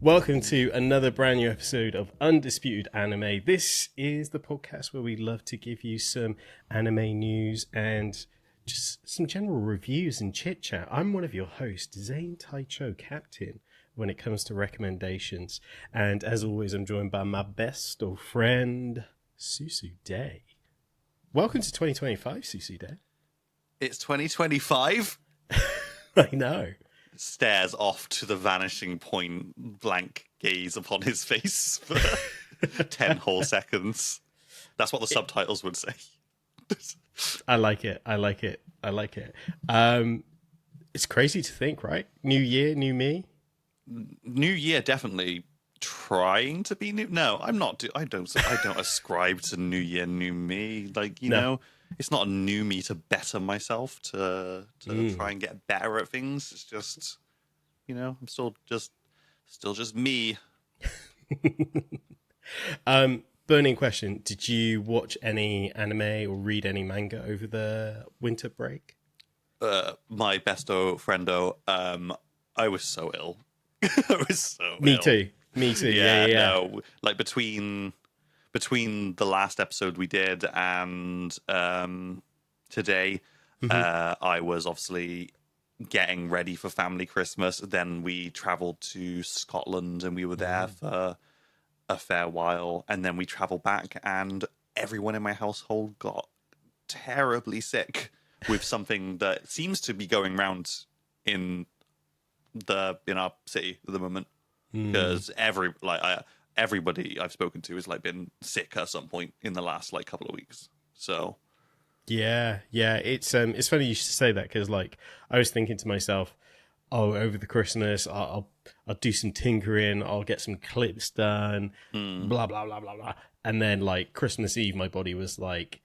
Welcome to another brand new episode of Undisputed Anime. This is the podcast where we love to give you some anime news and just some general reviews and chit chat. I'm one of your hosts, Zane Taichou, captain when it comes to recommendations. And as always, I'm joined by my best old friend, Susu Day. Welcome to 2025, Susu Day. It's 2025? I know. Stares off to the vanishing point, blank gaze upon his face for 10 whole seconds. That's what the subtitles would say. I like it. It's crazy to think, right? New year, new me. New year, definitely trying to be new. No, I'm not. I don't ascribe to new year, new me. Like, you know, it's not a new me to better myself, to try and get better at things. It's just, you know, I'm still just me. Burning question: did you watch any anime or read any manga over the winter break? My besto friendo, I was so ill. I was so Me ill. Me too. Yeah. Yeah. No, like between the last episode we did and today, I was obviously getting ready for family Christmas. Then we traveled to Scotland and we were there for a fair while, and then we traveled back and everyone in my household got terribly sick with something that seems to be going around in our city at the moment, because everybody I've spoken to has like been sick at some point in the last like couple of weeks. So yeah, it's funny you should say that, because like I was thinking to myself, oh, over the Christmas I'll do some tinkering, I'll get some clips done, blah blah blah blah blah, and then like Christmas Eve my body was like,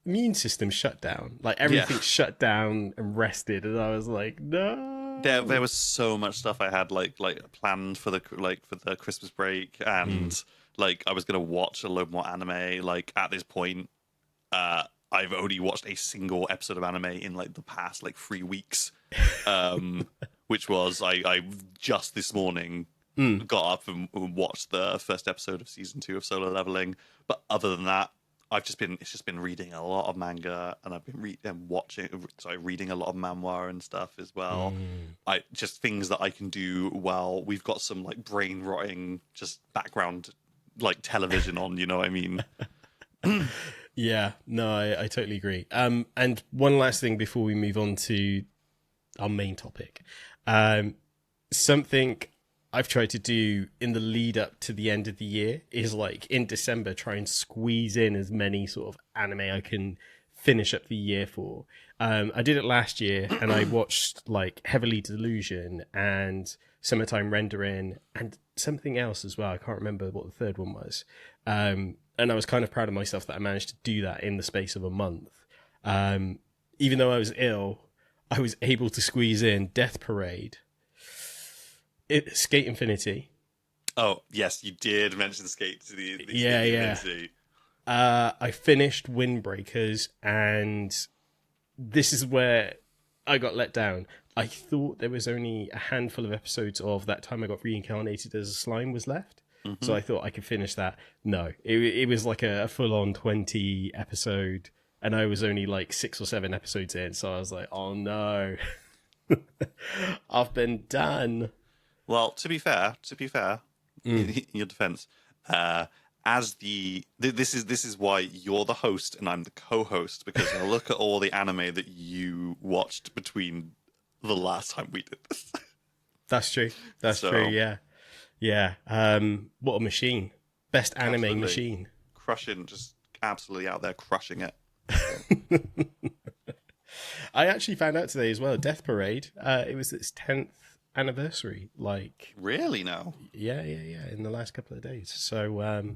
immune system shut down, like everything shut down and rested, and I was like, no. There was so much stuff I had like planned for the Christmas break, and like I was gonna watch a load more anime. Like at this point, I've only watched a single episode of anime in like the past like 3 weeks, which was I just this morning got up and watched the first episode of season 2 of Solo Leveling. But other than that, it's just been reading a lot of manga, and I've been reading a lot of manhwa and stuff as well. I just things that I can do while we've got some like brain rotting just background like television on, you know what I mean? Yeah, no, I totally agree. And one last thing before we move on to our main topic. Something I've tried to do in the lead up to the end of the year is like in December try and squeeze in as many sort of anime I can finish up the year for. I did it last year and I watched like Heavily Delusion and Summertime Rendering and something else as well. I can't remember what the third one was. And I was kind of proud of myself that I managed to do that in the space of a month. Even though I was ill, I was able to squeeze in Death Parade, Skate Infinity. Oh, yes, you did mention Skate to the Infinity. I finished Windbreakers, and this is where I got let down. I thought there was only a handful of episodes of That Time I Got Reincarnated as a Slime was left. So I thought I could finish that. No, it was like a full-on 20 episode, and I was only like 6 or 7 episodes in, so I was like, oh no, I've been done. Well, to be fair, in your defense, this is why you're the host and I'm the co-host, because I look at all the anime that you watched between the last time we did this. That's true. That's true. Yeah. Yeah. What a machine. Best anime machine. Crushing, just absolutely out there crushing it. I actually found out today as well, Death Parade, it was its 10th anniversary. Like, really now? Yeah, in the last couple of days. So,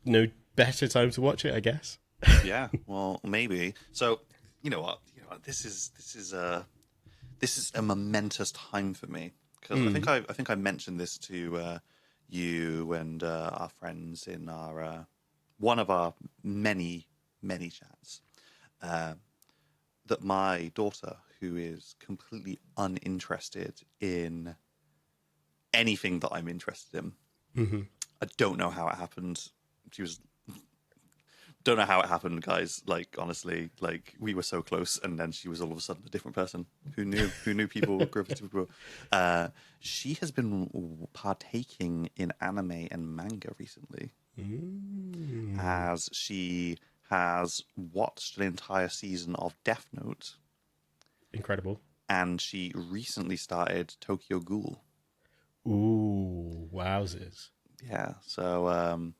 no better time to watch it, I guess. Yeah, well, maybe. So, you know what? This is a momentous time for me, because I think I mentioned this to you and our friends in our one of our many chats, that my daughter, who is completely uninterested in anything that I'm interested in. Mm-hmm. I don't know how it happened. Don't know how it happened, guys. Like, honestly, like, we were so close, and then she was all of a sudden a different person. Who knew? Who knew people gravitated to people? She has been partaking in anime and manga recently, as she has watched an entire season of Death Note. Incredible. And she recently started Tokyo Ghoul. Ooh, wowzers. Yeah, so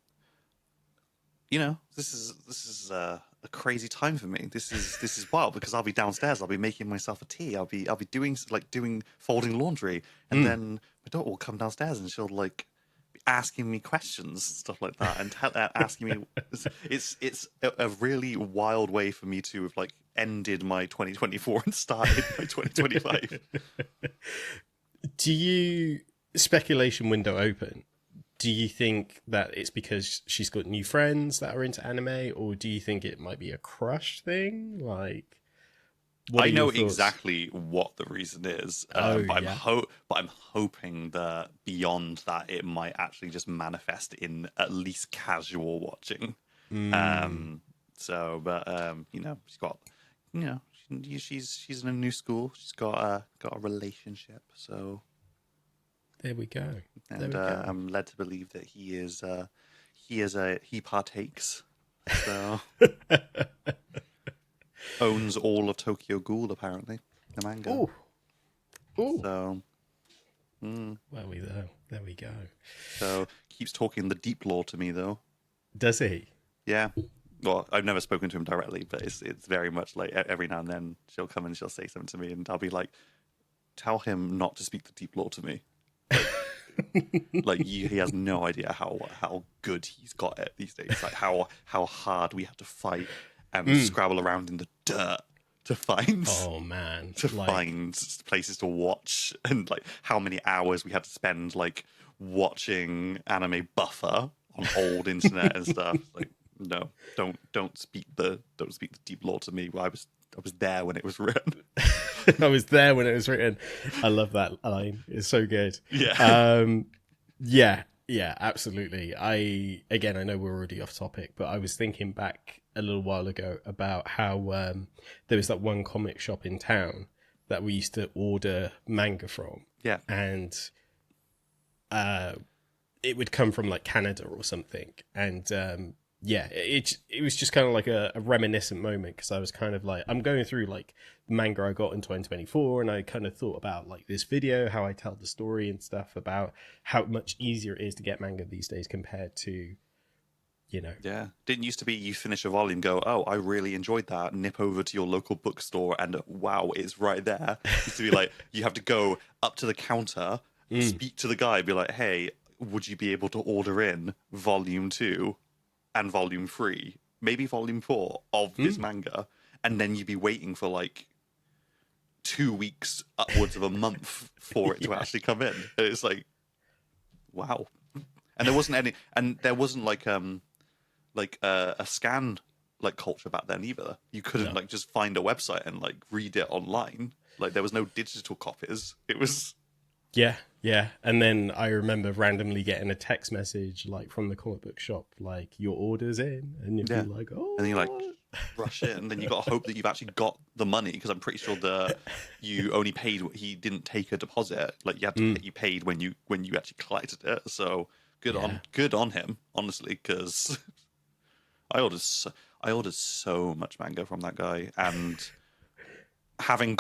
you know, this is a crazy time for me. This is wild because I'll be downstairs. I'll be making myself a tea. I'll be doing folding laundry, and then my daughter will come downstairs and she'll like be asking me questions, stuff like that, and asking me. It's a really wild way for me to have like ended my 2024 and started my 2025. Do you speculation window open? Do you think that it's because she's got new friends that are into anime, or do you think it might be a crush thing? Like, I know exactly what the reason is, but I'm hoping that beyond that, it might actually just manifest in at least casual watching. You know, she's got, you know, she's in a new school. She's got a relationship, so. There we go. And I'm led to believe that he partakes. So owns all of Tokyo Ghoul, apparently, the manga. Ooh. So There we go. So keeps talking the deep lore to me though. Does he? Yeah. Well, I've never spoken to him directly, but it's very much like every now and then she'll come and she'll say something to me, and I'll be like, "Tell him not to speak the deep lore to me." Like he has no idea how good he's got it these days. Like how hard we have to fight and scrabble around in the dirt to find. Oh man, find places to watch, and like how many hours we had to spend like watching anime buffer on old internet and stuff. Like no, don't speak the deep lore to me. I was there when it was written. I was there when it was written. I love that line. It's so good. Yeah. Yeah, absolutely. I know we're already off topic, but I was thinking back a little while ago about how there was that one comic shop in town that we used to order manga from. Yeah. And it would come from like Canada or something. And it was just kind of like a reminiscent moment, because I was kind of like, I'm going through like manga I got in 2024, and I kind of thought about like this video, how I tell the story and stuff, about how much easier it is to get manga these days compared to, you know. Yeah. Didn't used to be you finish a volume, go, oh, I really enjoyed that, nip over to your local bookstore, and wow, it's right there. It used to be like, you have to go up to the counter, speak to the guy, be like, hey, would you be able to order in volume 2 and volume 3, maybe volume 4 of this manga, and then you'd be waiting for like 2 weeks, upwards of a month for it to actually come in. And it's like, wow. And there wasn't any, and there wasn't like a scan like culture back then either. You couldn't like just find a website and like read it online. Like there was no digital copies. It was. Yeah. And then I remember randomly getting a text message like from the comic book shop, like, your order's in, and you'd be like, oh. And then you like rush it, and then you got to hope that you've actually got the money, because I'm pretty sure you only paid. He didn't take a deposit. Like you had to you paid when you actually collected it. So good on him, honestly, because I ordered so much manga from that guy, and having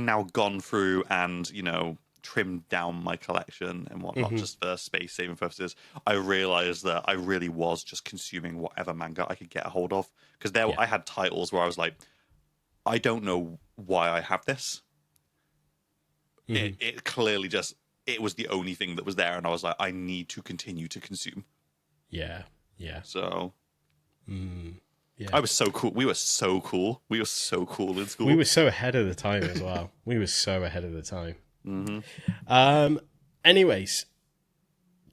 now gone through and, you know, trimmed down my collection and whatnot, just for space saving purposes, I realized that I really was just consuming whatever manga I could get a hold of, because I had titles where I was like, I don't know why I have this. It clearly just, it was the only thing that was there, and I was like, I need to continue to consume. So I was so cool. We were so cool in school. We were so ahead of the time as well. Anyways,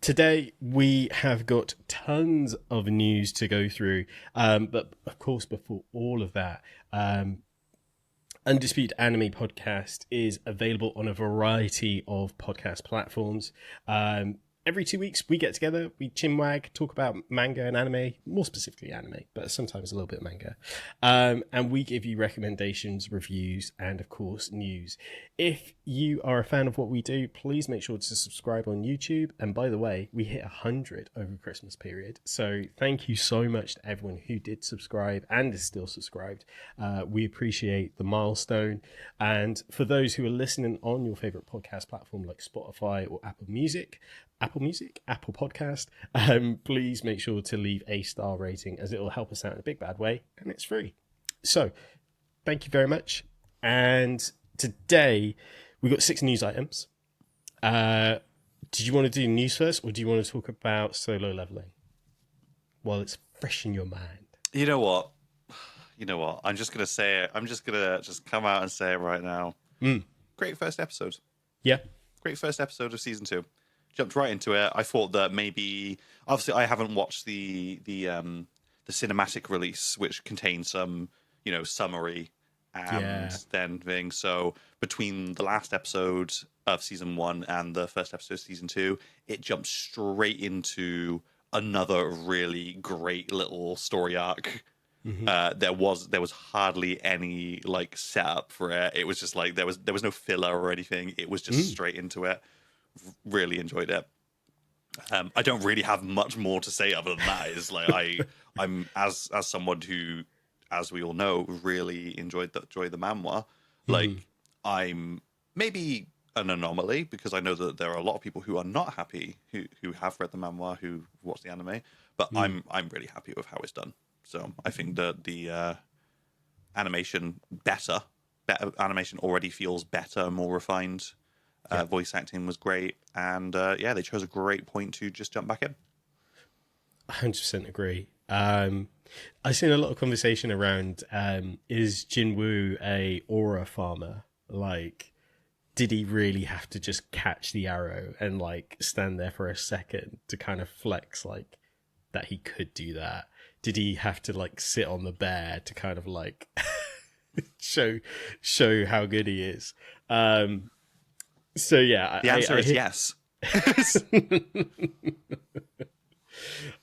today we have got tons of news to go through, but of course, before all of that, Undisputed Anime Podcast is available on a variety of podcast platforms. Every 2 weeks, we get together, we chinwag, talk about manga and anime, more specifically anime, but sometimes a little bit of manga. And we give you recommendations, reviews, and of course, news. If you are a fan of what we do, please make sure to subscribe on YouTube. And by the way, we hit 100 over Christmas period. So thank you so much to everyone who did subscribe and is still subscribed. We appreciate the milestone. And for those who are listening on your favorite podcast platform like Spotify or Apple Podcast, please make sure to leave a star rating, as it will help us out in a big bad way, and it's free. So thank you very much. And today we've got 6 news items. Did you want to do news first, or do you want to talk about solo leveling while it's fresh in your mind? You know what? I'm just gonna say it. I'm just gonna come out and say it right now. Great first episode. Yeah. Great first episode of season 2. Jumped right into it. I thought that maybe, obviously, I haven't watched the cinematic release, which contains some, summary and then thing. So between the last episode of season 1 and the first episode of season 2, it jumped straight into another really great little story arc. There was hardly any setup for it. It was just there was no filler or anything. It was just straight into it. Really enjoyed it. I don't really have much more to say other than that. Is I'm as someone who, as we all know, really enjoyed the manhwa. I'm maybe an anomaly because I know that there are a lot of people who are not happy who have read the manhwa, who watch the anime. But I'm really happy with how it's done. So I think that the animation animation already feels better, more refined. Voice acting was great, and they chose a great point to just jump back in. 100% agree. I've seen a lot of conversation around is Jinwoo a aura farmer? Did he really have to just catch the arrow and stand there for a second to kind of flex that he could do that? Did he have to sit on the bear to kind of show how good he is? So yeah, the answer is yes.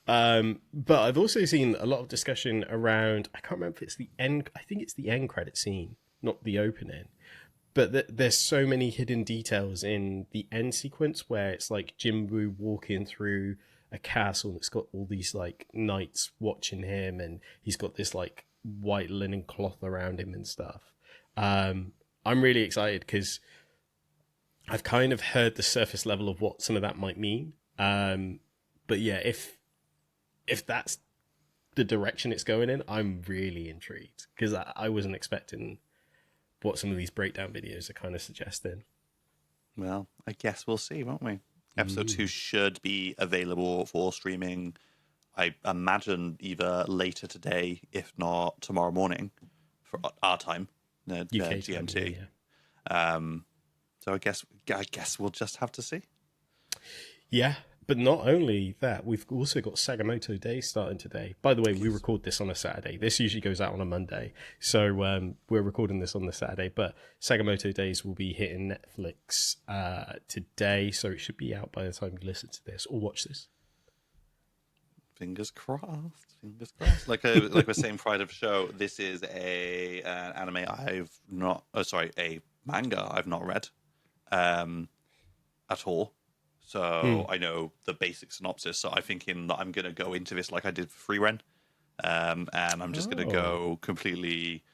But I've also seen a lot of discussion around, I can't remember if it's the end. I think it's the end credit scene, not the opening. But there's so many hidden details in the end sequence where it's Jinwoo walking through a castle and it's got all these knights watching him, and he's got this white linen cloth around him and stuff. I'm really excited because I've kind of heard the surface level of what some of that might mean. But yeah, if that's the direction it's going in, I'm really intrigued because I wasn't expecting what some of these breakdown videos are kind of suggesting. Well, I guess we'll see, won't we? Episode 2 should be available for streaming, I imagine, either later today, if not tomorrow morning, for our time, UK GMT. Yeah. So I guess we'll just have to see. Yeah, but not only that, we've also got Sakamoto Days starting today. By the way, we record this on a Saturday. This usually goes out on a Monday. So we're recording this on the Saturday, but Sakamoto Days will be hitting Netflix today. So it should be out by the time you listen to this or watch this. Fingers crossed. Fingers crossed. Like we're saying Friday of the show, this is a manga I've not read at all. So I know the basic synopsis. So I'm thinking that I'm going to go into this like I did for Free Ren. And I'm just going to go completely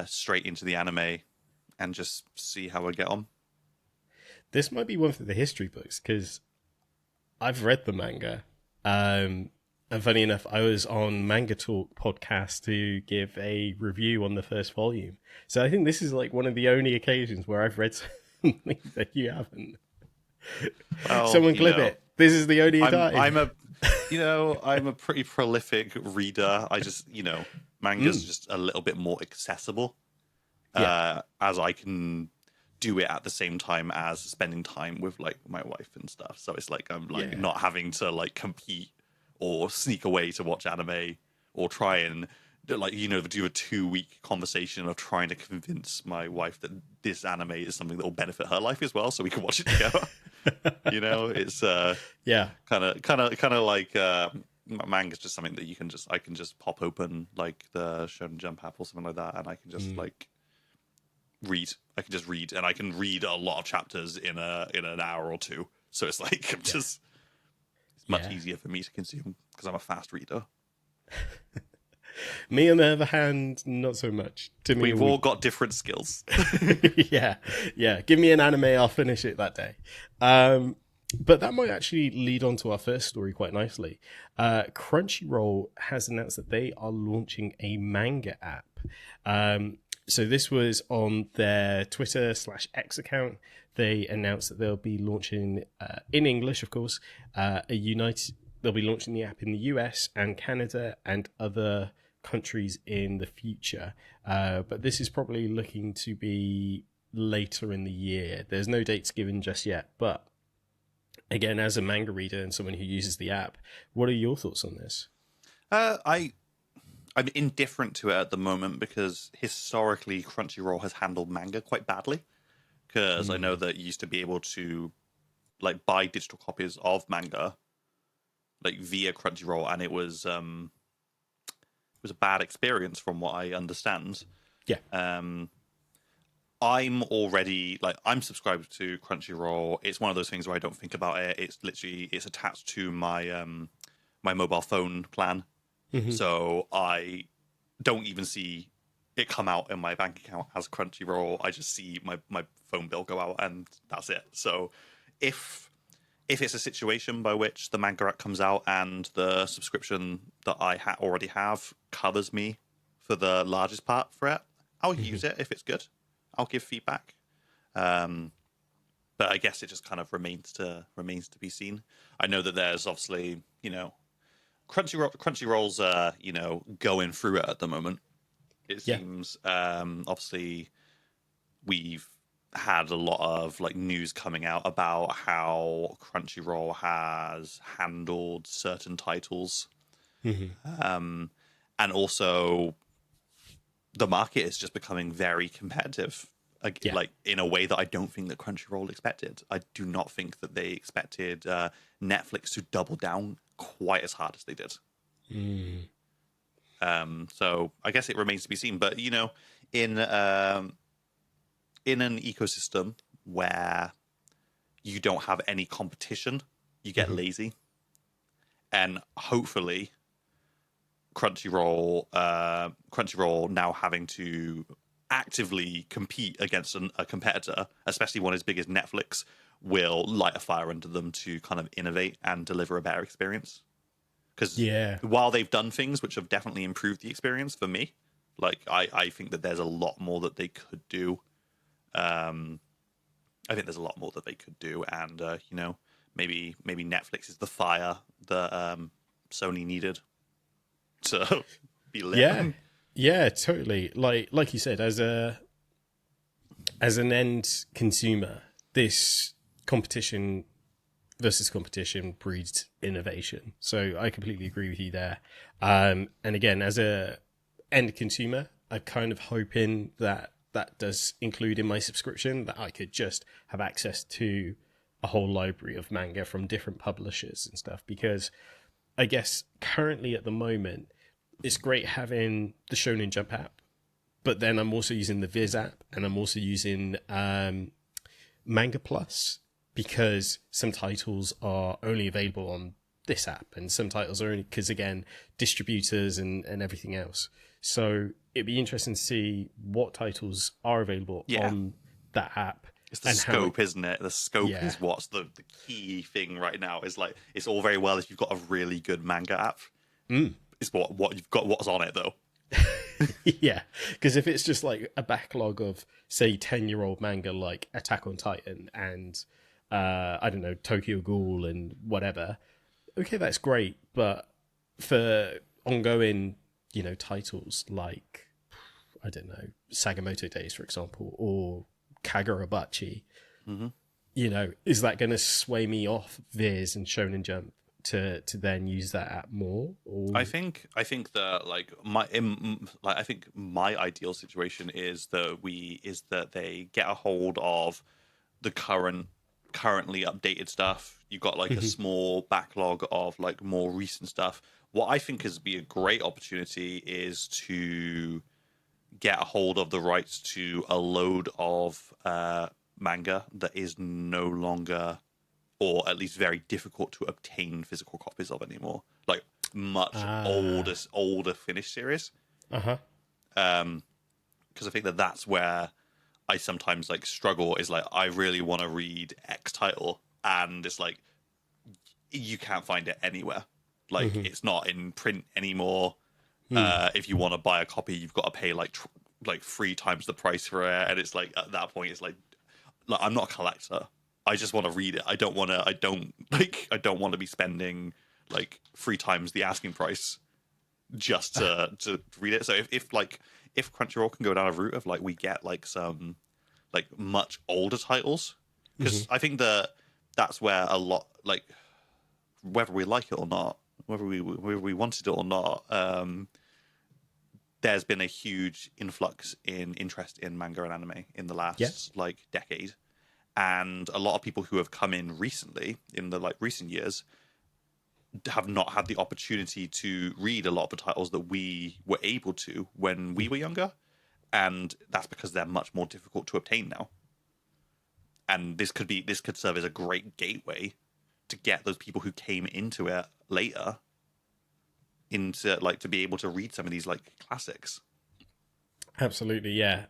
straight into the anime and just see how I get on. This might be one for the history books because I've read the manga. And funny enough, I was on Manga Talk podcast to give a review on the first volume. So I think this is one of the only occasions where I've read something that you haven't. Well, someone clip it. This is the only time. I'm a pretty prolific reader. I just, manga's just a little bit more accessible. As I can do it at the same time as spending time with my wife and stuff. So it's I'm not having to compete or sneak away to watch anime or try and like, you know, do a 2-week conversation of trying to convince my wife that this anime is something that will benefit her life as well, so we can watch it together. You know, it's Yeah. kind of like manga is just something that I can just pop open like the Shonen Jump app or something like that, and I can just like read. I can just read, and I can read a lot of chapters in an hour or two. So it's like it's much easier for me to consume because I'm a fast reader. Me, on the other hand, not so much. To me, We've all got different skills. yeah. Give me an anime, I'll finish it that day. But that might actually lead on to our first story quite nicely. Crunchyroll has announced that they are launching a manga app. So this was on their Twitter/X account. They announced that they'll be launching, in English, of course, they'll be launching the app in the US and Canada and other countries in the future. But this is probably looking to be later in the year. There's no dates given just yet. But again, as a manga reader and someone who uses the app, what are your thoughts on this? I'm indifferent to it at the moment because historically Crunchyroll has handled manga quite badly. Because I know that you used to be able to like buy digital copies of manga like via Crunchyroll, and it was a bad experience from what I understand. Yeah. I'm subscribed to Crunchyroll. It's one of those things where I don't think about it. It's attached to my my mobile phone plan. Mm-hmm. So I don't even see it come out in my bank account as Crunchyroll. I just see my phone bill go out, and that's it. So if it's a situation by which the manga app comes out and the subscription that I already have covers me for the largest part for it, I'll use it if it's good. I'll give feedback. But I guess it just kind of remains to be seen. I know that there's obviously, you know, Crunchyroll's you know, going through it at the moment. It seems obviously we've had a lot of like news coming out about how Crunchyroll has handled certain titles. And also the market is just becoming very competitive, like in a way that I don't think that Crunchyroll expected. I do not think that they expected Netflix to double down quite as hard as they did. So I guess it remains to be seen. But you know, in an ecosystem where you don't have any competition, you get lazy, and hopefully Crunchyroll now having to actively compete against a competitor, especially one as big as Netflix, will light a fire under them to kind of innovate and deliver a better experience. Because while they've done things which have definitely improved the experience for me, like I think that there's a lot more that they could do. I think there's a lot more that they could do, and you know, maybe Netflix is the fire that Sony needed to be lit. Yeah, totally. Like you said, as an end consumer, this competition versus competition breeds innovation. So I completely agree with you there. And again, as a end consumer, I'm kind of hoping that does include in my subscription that I could just have access to a whole library of manga from different publishers and stuff, because I guess currently at the moment, it's great having the Shonen Jump app, but then I'm also using the Viz app, and I'm also using Manga Plus, because some titles are only available on this app, and some titles are only because, again, distributors and everything else. So it'd be interesting to see what titles are available on that app. It's the scope, isn't it? The scope is what's the key thing right now. Is like, it's all very well if you've got a really good manga app. It's what you've got, what's on it though. Yeah, because if it's just like a backlog of, say, 10-year-old manga like Attack on Titan and I don't know, Tokyo Ghoul and whatever, okay, that's great. But for ongoing, you know, titles like, I don't know, Sakamoto Days, for example, or Kagurabachi, you know, is that going to sway me off Viz and Shonen Jump to then use that at more? Or... I think that I think my ideal situation is that they get a hold of the currently updated stuff. You've got like a small backlog of like more recent stuff. What I think is be a great opportunity is to get a hold of the rights to a load of manga that is no longer, or at least very difficult to obtain physical copies of anymore. Like much older finished series. Because I think that's where I sometimes like struggle. Is like I really want to read X title, and it's like you can't find it anywhere. Like it's not in print anymore. If you want to buy a copy, you've got to pay like 3 times the price for it, and it's like at that point, it's like I'm not a collector. I just want to read it. I don't want to be spending like 3 times the asking price just to read it. So if Crunchyroll can go down a route of like we get like some like much older titles, because I think that's where a lot, like whether we like it or not, whether we wanted it or not, there's been a huge influx in interest in manga and anime in the last like decade. And a lot of people who have come in recently, in the like recent years, have not had the opportunity to read a lot of the titles that we were able to when we were younger, and that's because they're much more difficult to obtain now. And this could serve as a great gateway to get those people who came into it later into like to be able to read some of these like classics. Absolutely, yeah.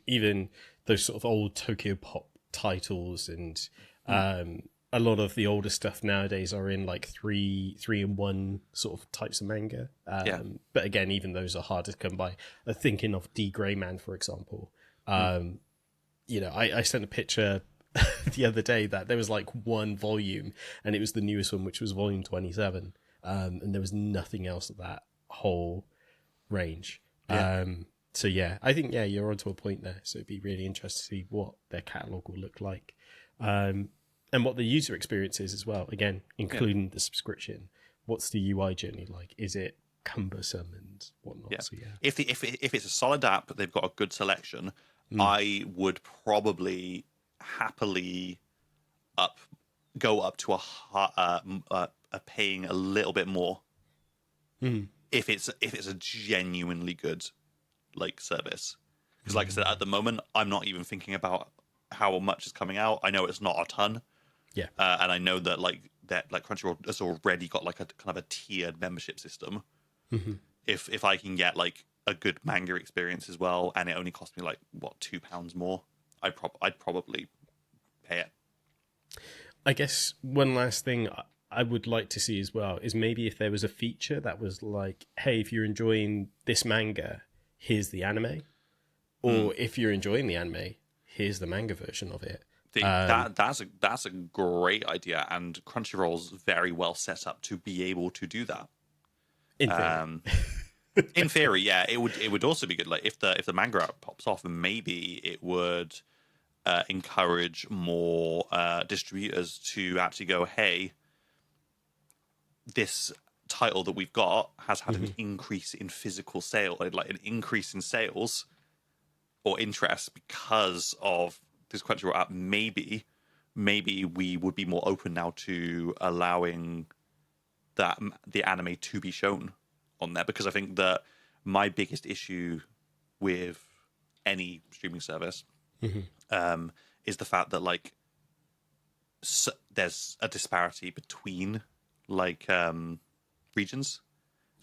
Even those sort of old Tokyo Pop titles and a lot of the older stuff nowadays are in like 3-in-1 sort of types of manga. But again, even those are harder to come by. I'm thinking of D. Greyman, for example. You know, I sent a picture the other day that there was like one volume, and it was the newest one, which was volume 27, and there was nothing else of that whole range. So yeah, I think you're onto a point there. So it'd be really interesting to see what their catalog will look like, and what the user experience is as well. Again, including the subscription. What's the UI journey like? Is it cumbersome and whatnot? Yeah. So, If it's a solid app, they've got a good selection. I would probably happily go up to a paying a little bit more if it's a genuinely good like service. Because like I said, at the moment I'm not even thinking about how much is coming out. I know it's not a ton, and I know that Crunchyroll has already got like a kind of a tiered membership system. If I can get like a good manga experience as well, and it only cost me like what £2 more, I'd probably pay it. I guess one last thing I would like to see as well is maybe if there was a feature that was like, hey, if you're enjoying this manga, here's the anime, or if you're enjoying the anime, here's the manga version of it. That's a great idea, and Crunchyroll's very well set up to be able to do that. In theory. In theory, yeah, it would also be good. Like if the manga app pops off, maybe it would encourage more distributors to actually go, hey, this title that we've got has had an increase in physical sale, like an increase in sales or interest because of this Crunchyroll app. Maybe we would be more open now to allowing the anime to be shown on there, because I think that my biggest issue with any streaming service is the fact that like there's a disparity between like regions.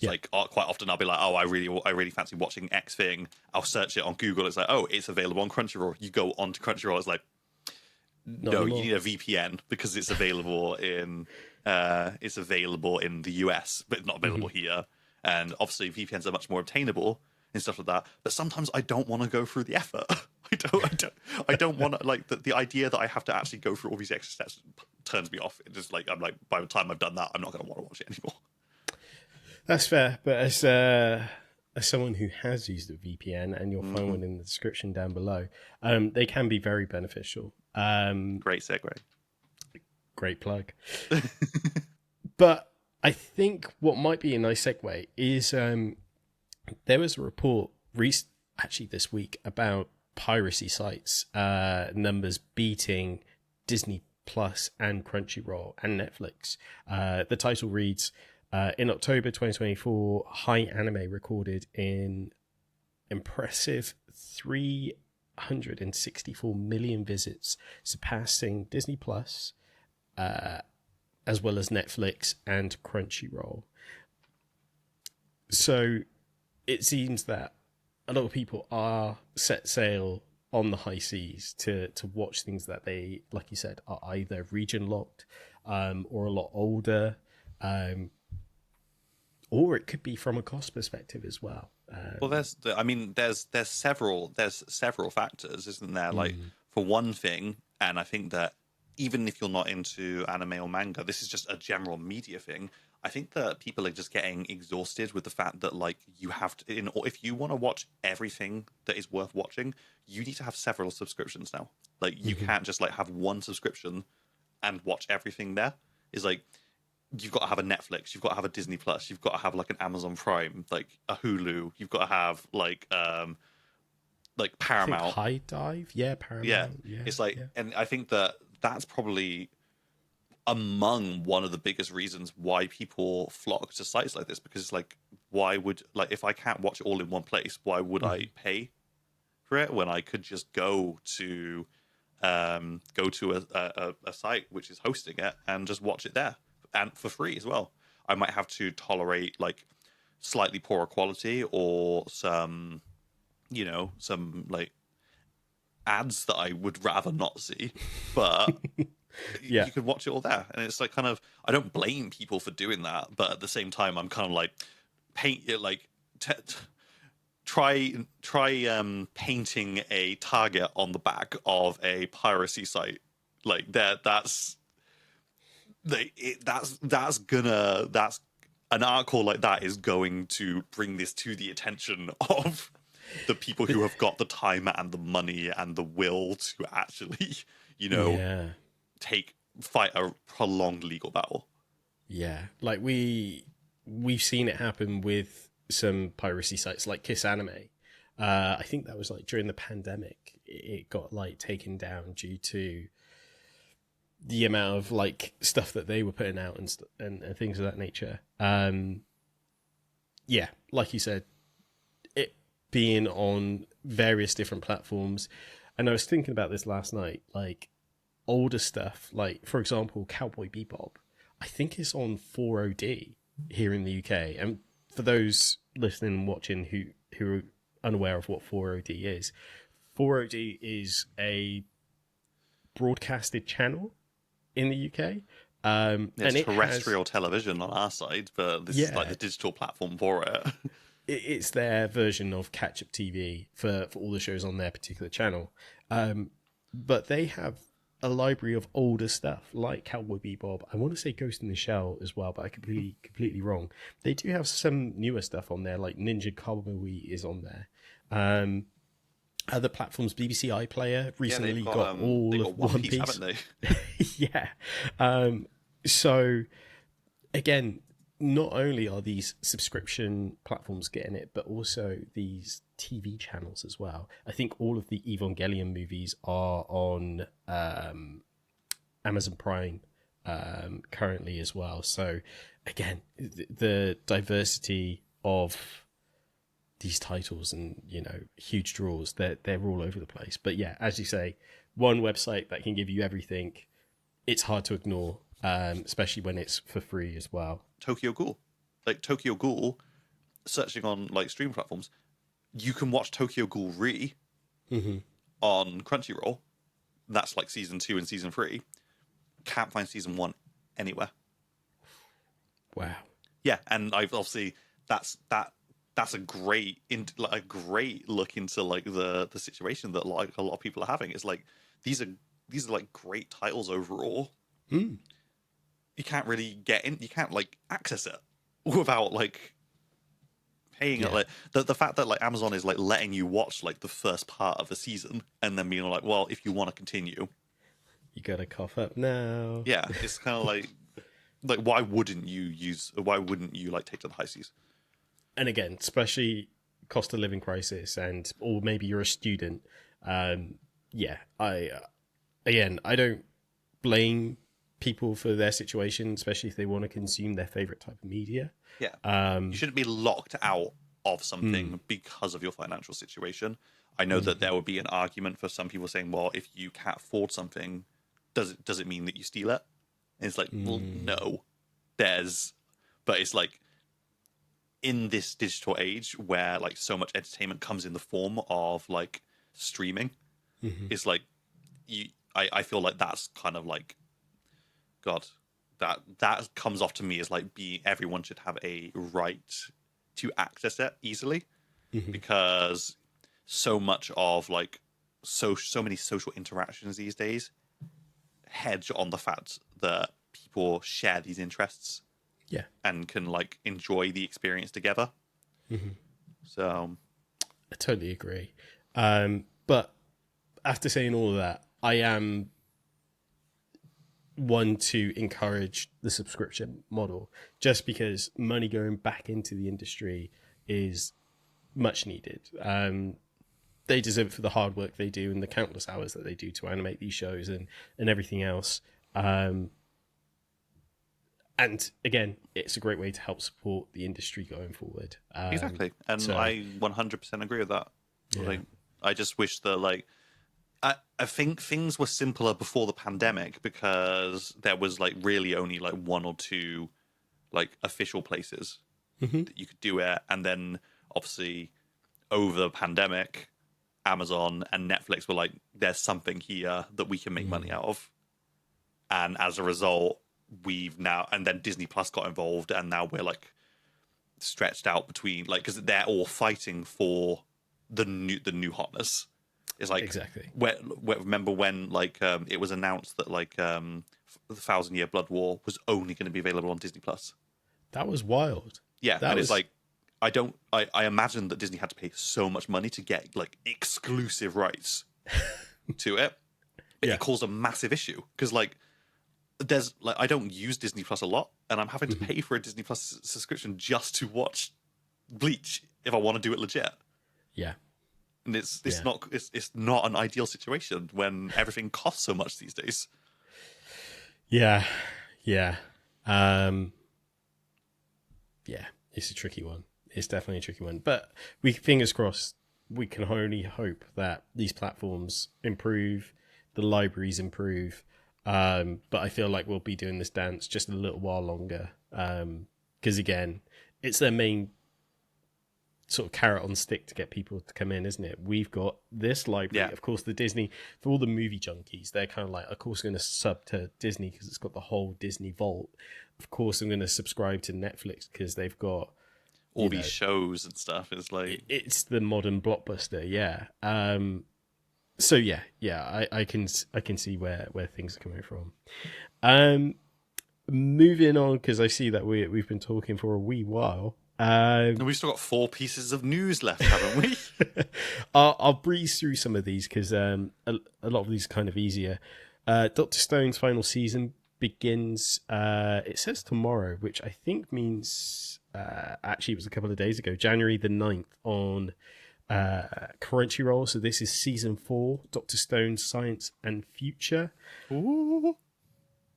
Like quite often I'll be like, oh, I really fancy watching X thing. I'll search it on Google. It's like, oh, it's available on Crunchyroll. You go onto Crunchyroll. It's like, no, you need a VPN because it's available in the US, but not available here. And obviously VPNs are much more obtainable and stuff like that. But sometimes I don't want to go through the effort. I don't want to, like, the idea that I have to actually go through all these extra steps turns me off. It just like, I'm like, by the time I've done that, I'm not going to want to watch it anymore. That's fair, but as someone who has used a VPN, and you'll find one in the description down below, they can be very beneficial. Great segue. Great plug. But I think what might be a nice segue is there was a report actually this week about piracy sites numbers beating Disney Plus and Crunchyroll and Netflix. The title reads, in October 2024, High Anime recorded an impressive 364 million visits, surpassing Disney Plus, as well as Netflix and Crunchyroll. So it seems that a lot of people are set sail on the high seas to watch things that they, like you said, are either region locked or a lot older, or it could be from a cost perspective as well. Well, there's several factors, isn't there? Like, for one thing, and I think that even if you're not into anime or manga, this is just a general media thing. I think that people are just getting exhausted with the fact that, like, you have to, if you want to watch everything that is worth watching, you need to have several subscriptions now. Like, you can't just like have one subscription and watch everything there. It's like, you've got to have a Netflix, you've got to have a Disney Plus, you've got to have like an Amazon Prime, like a Hulu, you've got to have like Paramount. High Dive, yeah, Paramount. Yeah. It's like, and I think that that's probably among one of the biggest reasons why people flock to sites like this, because it's like, why would, like, if I can't watch it all in one place, why would I pay for it when I could just go to a site which is hosting it and just watch it there, and for free as well. I might have to tolerate like slightly poorer quality or some like ads that I would rather not see, but you could watch it all there. And it's like, kind of, I don't blame people for doing that, but at the same time, I'm kind of like, try painting a target on the back of a piracy site like that. That's an article like that is going to bring this to the attention of the people who have got the time and the money and the will to actually, fight a prolonged legal battle. Yeah, like we've seen it happen with some piracy sites like Kiss Anime. I think that was like during the pandemic, it got like taken down due to the amount of like stuff that they were putting out and things of that nature. Yeah, like you said, it being on various different platforms. And I was thinking about this last night, like older stuff, like for example, Cowboy Bebop, I think it's on 4OD here in the UK. And for those listening and watching who are unaware of what 4OD is, 4OD is a broadcasted channel in the UK. It's terrestrial television on our side, but this is like the digital platform for it. It's their version of catch-up TV for all the shows on their particular channel. But they have a library of older stuff like Cowboy Bebop. I want to say Ghost in the Shell as well, but I could be completely wrong. They do have some newer stuff on there, like Ninja Kamui is on there. Other platforms, BBC iPlayer recently got all of One Piece, haven't they? Yeah. So again, not only are these subscription platforms getting it, but also these TV channels as well. I think all of the Evangelion movies are on Amazon Prime currently as well. So again, the diversity of these titles and, huge draws, they're all over the place. But yeah, as you say, one website that can give you everything, it's hard to ignore, especially when it's for free as well. Tokyo Ghoul. Like Tokyo Ghoul, searching on like stream platforms, you can watch Tokyo Ghoul on Crunchyroll. That's like season 2 and season 3. Can't find season 1 anywhere. Wow. Yeah, and I've obviously that's a great look into like the situation that like a lot of people are having. It's like these are like great titles overall. You can't really get in. You can't like access it without like paying it. Like the fact that like Amazon is like letting you watch like the first part of a season and then being like, well, if you want to continue, you gotta cough up now. Yeah, it's kind of like like, why wouldn't you like take to the high seas? And again, especially cost of living crisis, or maybe you're a student. Yeah, I don't blame people for their situation, especially if they want to consume their favorite type of media. Yeah, you shouldn't be locked out of something because of your financial situation. I know that there would be an argument for some people saying, well, if you can't afford something, does it mean that you steal it? And it's like, well, no. But it's like, in this digital age where like so much entertainment comes in the form of like streaming, it's like I feel like that's kind of like, God, that comes off to me as like everyone should have a right to access it easily, because so much of like so many social interactions these days hedge on the fact that people share these interests, and can like enjoy the experience together. So I totally agree. But after saying all of that, I am one to encourage the subscription model, just because money going back into the industry is much needed. They deserve it for the hard work they do and the countless hours that they do to animate these shows and everything else. And again, it's a great way to help support the industry going forward. Exactly. And so, I 100% agree with that. Yeah. Like, I just wish that, like, I think things were simpler before the pandemic, because there was like really only like one or two like official places that you could do it. And then obviously over the pandemic, Amazon and Netflix were like, there's something here that we can make money out of. And as a result, and then Disney Plus got involved, and now we're like stretched out between, like, because they're all fighting for the new hotness. It's like, exactly. Remember when like it was announced that like the 1,000-Year Blood War was only going to be available on Disney Plus? That was wild. Yeah, it's like, I imagine that Disney had to pay so much money to get like exclusive rights to it. It caused a massive issue, because like there's like, I don't use Disney Plus a lot, and I'm having to pay for a Disney Plus subscription just to watch Bleach if I want to do it legit. Yeah. And it's not an ideal situation when everything costs so much these days. Yeah. Yeah, it's a tricky one. It's definitely a tricky one. But fingers crossed, we can only hope that these platforms improve, the libraries improve. But I feel like we'll be doing this dance just a little while longer. Because again, it's their main sort of carrot on stick to get people to come in, isn't it? We've got this library, of course, the Disney, for all the movie junkies, they're kind of like, of course, I'm going to sub to Disney because it's got the whole Disney vault. Of course, I'm going to subscribe to Netflix because they've got all these shows and stuff. It's like, it's the modern blockbuster. So I can see where things are coming from. Moving on, because I see that we've been talking for a wee while. We've still got 4 pieces of news left, haven't we? I'll breeze through some of these, because a lot of these are kind of easier. Dr. Stone's final season begins, it says tomorrow, which I think means actually it was a couple of days ago, January the 9th on Crunchyroll. So this is season 4, Dr. Stone Science and Future. Ooh.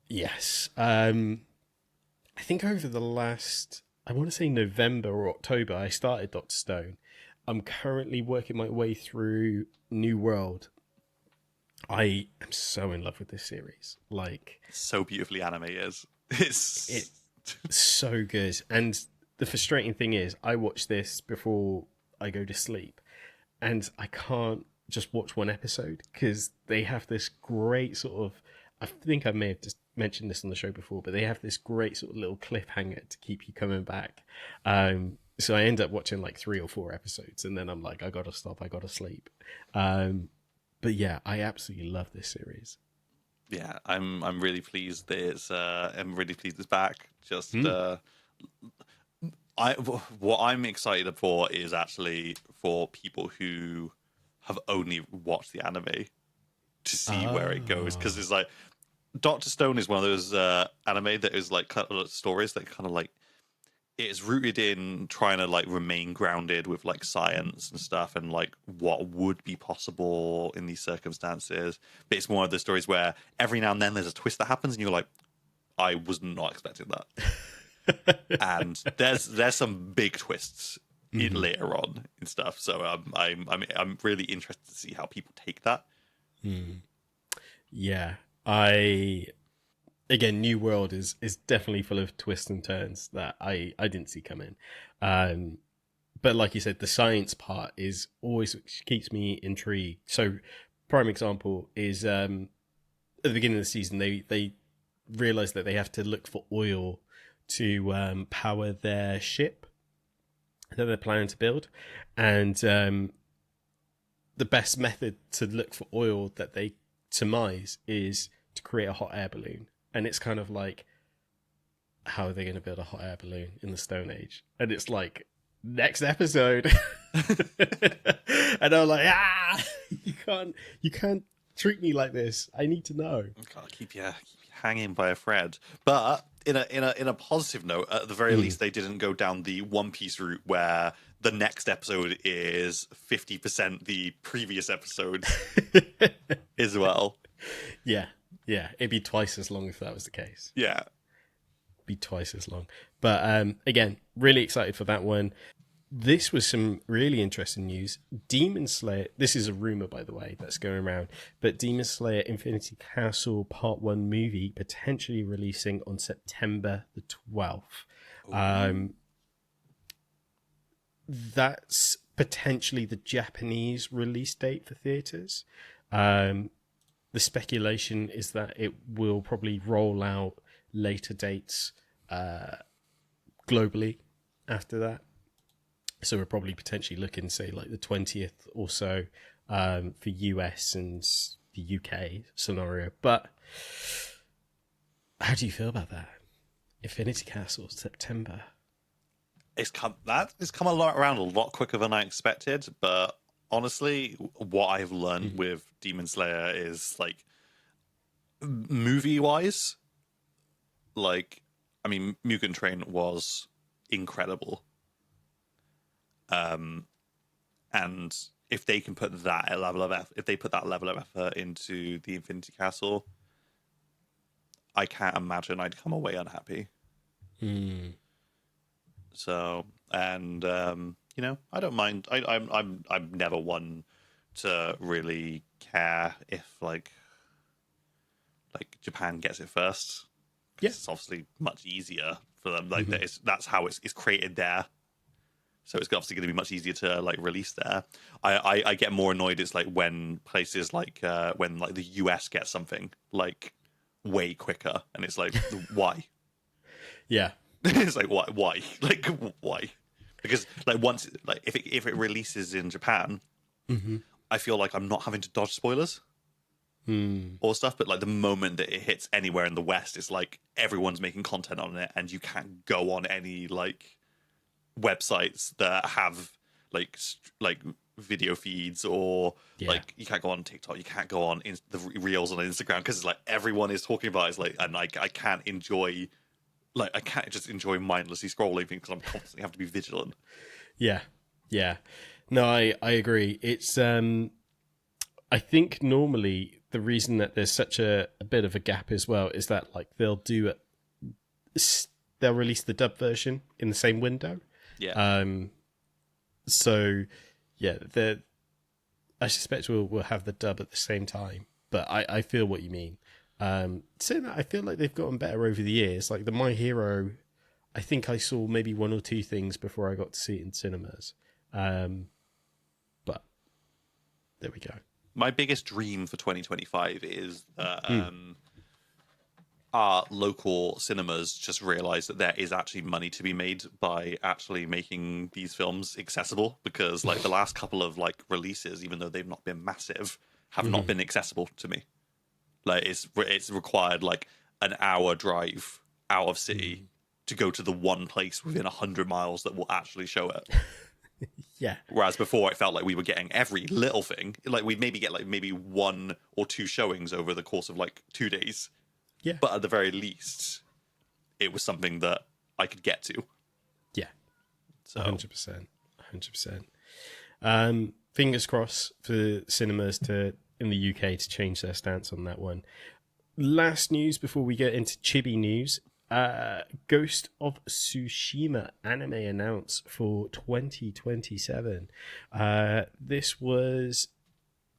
Yes. I think over the last, I want to say November or October, I started Dr. Stone. I'm currently working my way through New World. I am so in love with this series. Like, so beautifully animated. It's so good. And the frustrating thing is, I watch this before I go to sleep, and I can't just watch one episode, because they have this great sort of, I think I may have just mentioned this on the show before, but they have this great sort of little cliffhanger to keep you coming back. So I end up watching like 3 or 4 episodes, and then I'm like, I gotta stop, I gotta sleep. But yeah, I absolutely love this series. Yeah, I'm really pleased that it's back. Just what I'm excited for is actually for people who have only watched the anime to see where it goes, because it's like Doctor Stone is one of those anime that is like kind of stories that kind of like it is rooted in trying to like remain grounded with like science and stuff and like what would be possible in these circumstances. But it's one of the stories where every now and then there's a twist that happens and you're like, I was not expecting that. And there's some big twists in later on and stuff. So I'm really interested to see how people take that. Yeah, again, New World is definitely full of twists and turns that I didn't see coming. But like you said, the science part is always keeps me intrigued. So, prime example is at the beginning of the season, they realize that they have to look for oil to power their ship that they're planning to build, and the best method to look for oil that they surmise is to create a hot air balloon. And it's kind of like, how are they going to build a hot air balloon in the Stone Age? And it's like, next episode. And I'm like, you can't treat me like this. I need to know. Gotta keep you hanging by a thread. But in a positive note, at the very least, they didn't go down the One Piece route where the next episode is 50% the previous episode as well. Yeah, it'd be twice as long if that was the case. Yeah. Be twice as long. But again, really excited for that one. This was some really interesting news. Demon Slayer, this is a rumor, by the way, that's going around, but Demon Slayer Infinity Castle Part 1 movie potentially releasing on September the 12th. That's potentially the Japanese release date for theaters. The speculation is that it will probably roll out later dates globally after that. So we're probably potentially looking, say, like the 20th or so for US and the UK scenario. But how do you feel about that? Infinity Castle, September. It's come around a lot quicker than I expected, but honestly, what I've learned with Demon Slayer is like movie-wise, like I mean, Mugen Train was incredible. And if they can put that level of effort into the Infinity Castle, I can't imagine I'd come away unhappy. So, and you know, I don't mind. I'm never one to really care if like Japan gets it first. Yeah, it's obviously much easier for them. Like that's how it's created there. So it's obviously going to be much easier to like release there. I get more annoyed. It's like when places like when like the US gets something like way quicker, and it's like why? Yeah, it's like why? Like why? Because like once like if it releases in Japan, I feel like I'm not having to dodge spoilers or stuff. But like the moment that it hits anywhere in the West, it's like everyone's making content on it, and you can't go on any like websites that have like video feeds or like you can't go on TikTok, you can't go on the reels on Instagram because it's like everyone is talking about it. It's like, and like I can't just enjoy mindlessly scrolling because I'm constantly have to be vigilant. Yeah. No, I agree. It's I think normally the reason that there's such a bit of a gap as well is that like they'll release the dub version in the same window. Yeah. So yeah, I suspect we'll have the dub at the same time. But I feel what you mean. Saying that, I feel like they've gotten better over the years. Like the My Hero, I think I saw maybe one or two things before I got to see it in cinemas. But there we go. My biggest dream for 2025 is our local cinemas just realize that there is actually money to be made by actually making these films accessible, because like the last couple of like releases, even though they've not been massive, have not been accessible to me. Like it's required like an hour drive out of city to go to the one place within 100 miles that will actually show it. Yeah. Whereas before it felt like we were getting every little thing. Like we'd maybe get like maybe one or two showings over the course of like 2 days. Yeah. But at the very least, it was something that I could get to. Yeah. So 100%. 100%. Fingers crossed for cinemas in the UK to change their stance on that one. Last news before we get into Chibi news. Ghost of Tsushima anime announced for 2027. This was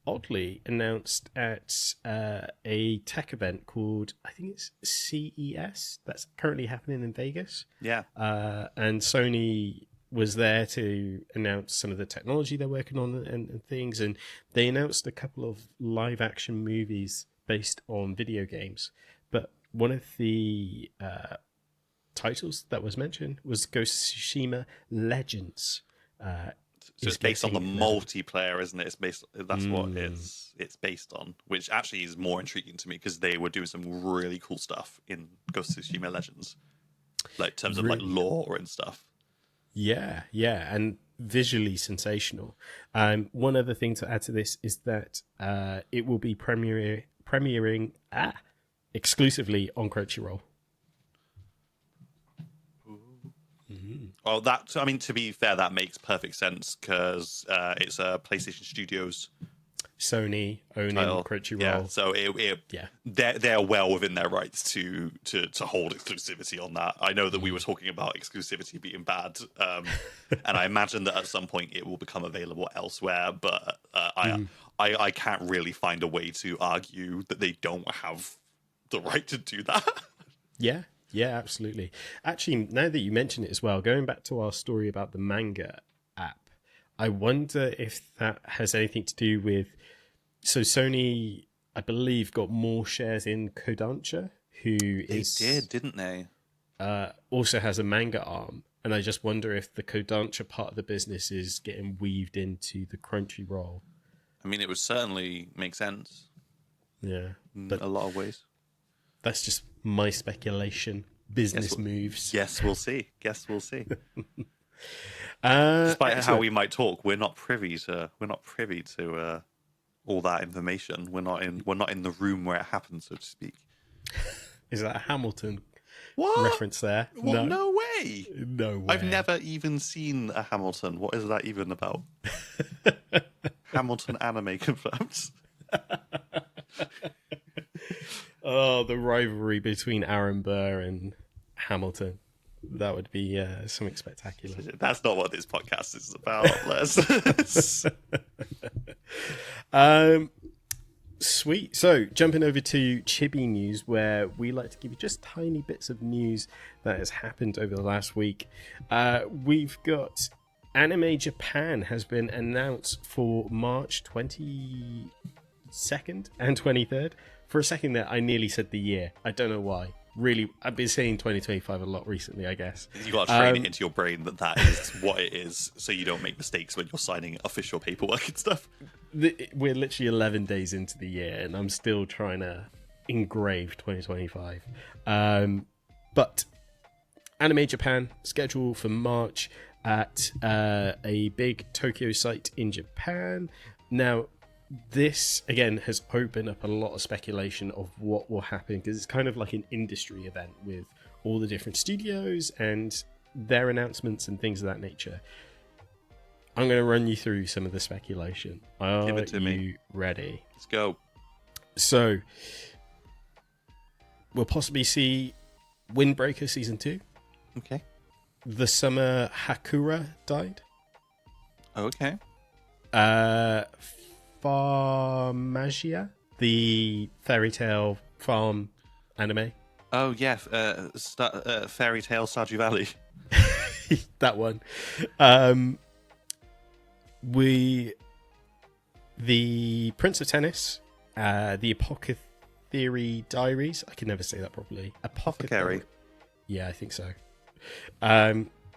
oddly announced at a tech event called, I think it's CES, that's currently happening in Vegas. yeah. And Sony was there to announce some of the technology they're working on and things, and they announced a couple of live action movies based on video games. But one of the titles that was mentioned was Ghost of Tsushima Legends. So it's based on the multiplayer, isn't it? That's what it's based on, which actually is more intriguing to me because they were doing some really cool stuff in Ghost of Tsushima Legends, like in terms of like lore and stuff. Yeah, and visually sensational. One other thing to add to this is that it will be premiering exclusively on Crunchyroll. Well, to be fair, that makes perfect sense because it's a PlayStation Studios Sony owning title. Crunchyroll. Yeah, so they're well within their rights to hold exclusivity on that. I know that we were talking about exclusivity being bad, and I imagine that at some point it will become available elsewhere. But I can't really find a way to argue that they don't have the right to do that. Yeah, absolutely. Actually, now that you mention it as well, going back to our story about the manga app, I wonder if that has anything to do with... So Sony, I believe, got more shares in Kodansha, who didn't they? Also has a manga arm. And I just wonder if the Kodansha part of the business is getting weaved into the Crunchyroll. I mean, it would certainly make sense. Yeah. In a lot of ways. That's just my speculation. Business moves. Yes, we'll see. Despite Excellent. how we might talk, we're not privy to all that information. We're not in the room where it happens, so to speak. Is that a Hamilton What? reference there? Well, no way. No way. I've never even seen a Hamilton. What is that even about? Hamilton anime confirmed. Oh, the rivalry between Aaron Burr and Hamilton. That would be something spectacular. That's not what this podcast is about. Sweet. So, jumping over to Chibi news, where we like to give you just tiny bits of news that has happened over the last week. We've got Anime Japan has been announced for March 22nd and 23rd. For a second there, I nearly said the year. I don't know why. Really, I've been saying 2025 a lot recently, I guess. You got to train it into your brain that is what it is, so you don't make mistakes when you're signing official paperwork and stuff. We're literally 11 days into the year, and I'm still trying to engrave 2025. But Anime Japan, scheduled for March at a big Tokyo site in Japan. Now, this, again, has opened up a lot of speculation of what will happen, because it's kind of like an industry event with all the different studios and their announcements and things of that nature. I'm going to run you through some of the speculation. Give it to you me. Ready? Let's go. So, we'll possibly see Windbreaker Season 2. Okay. The Summer Hakura died. Okay. Farmagia, the fairy tale farm anime. Oh, yeah. Fairy Tale Stardew Valley. That one. The Prince of Tennis, the Apothecary Diaries. I can never say that properly. Apothecary. Yeah, I think so.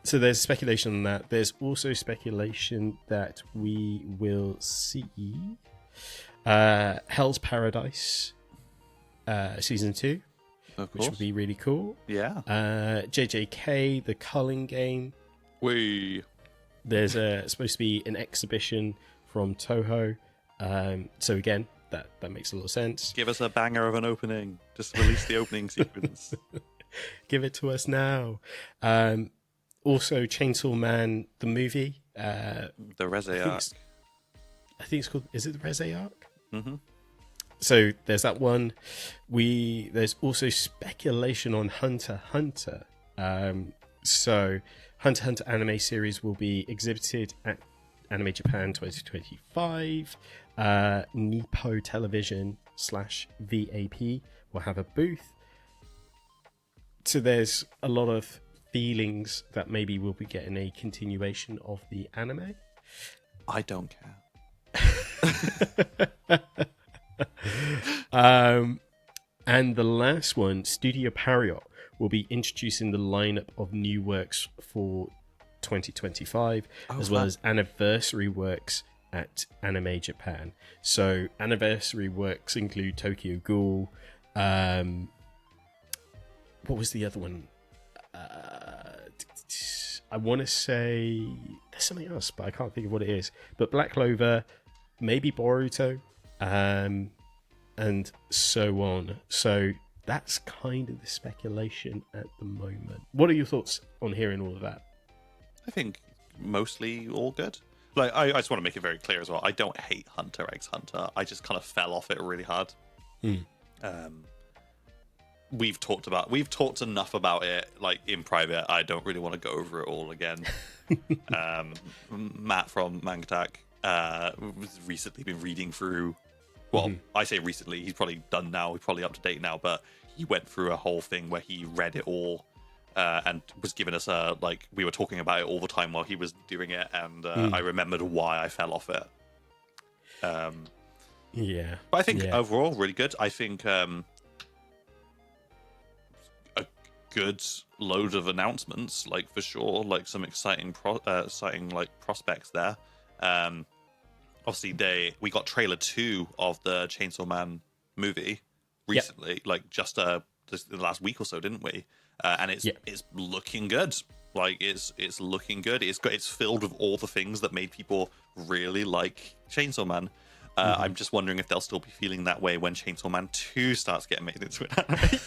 So there's speculation on that. There's also speculation that we will see Hell's Paradise Season 2, which would be really cool. Yeah. JJK, the Culling game. There's supposed to be an exhibition from Toho. So again, that makes a lot of sense. Give us a banger of an opening. Just release the opening sequence. Give it to us now. Also, Chainsaw Man the movie. The Reze arc. I think it's called. Is it the Reze arc? Mm-hmm. So there's that one. There's also speculation on Hunter x Hunter. So Hunter x Hunter anime series will be exhibited at Anime Japan 2025. Nipo Television /VAP will have a booth. So there's a lot of feelings that maybe we'll be getting a continuation of the anime. I don't care. And the last one, Studio Pariot, will be introducing the lineup of new works for 2025, as well as anniversary works at Anime Japan. So anniversary works include Tokyo Ghoul. What was the other one? I want to say there's something else, but I can't think of what it is. But Black Clover, maybe Boruto, and so on. So that's kind of the speculation at the moment. What are your thoughts on hearing all of that? I think mostly all good. Like, I just want to make it very clear as well. I don't hate Hunter x Hunter. I just kind of fell off it really hard. We've talked enough about it, like, in private. I don't really want to go over it all again. Matt from Mangatak has recently been reading through. Well, I say recently. He's probably done now. He's probably up to date now. But he went through a whole thing where he read it all. And was giving us we were talking about it all the time while he was doing it, and I remembered why I fell off it. Yeah, but I think overall really good. I think a good load of announcements, like, for sure, like some exciting prospects there. Obviously, we got trailer 2 of the Chainsaw Man movie recently, like just the last week or so, didn't we? And it's looking good. Like, it's looking good. It's filled with all the things that made people really like Chainsaw Man. I'm just wondering if they'll still be feeling that way when Chainsaw Man 2 starts getting made into an anime.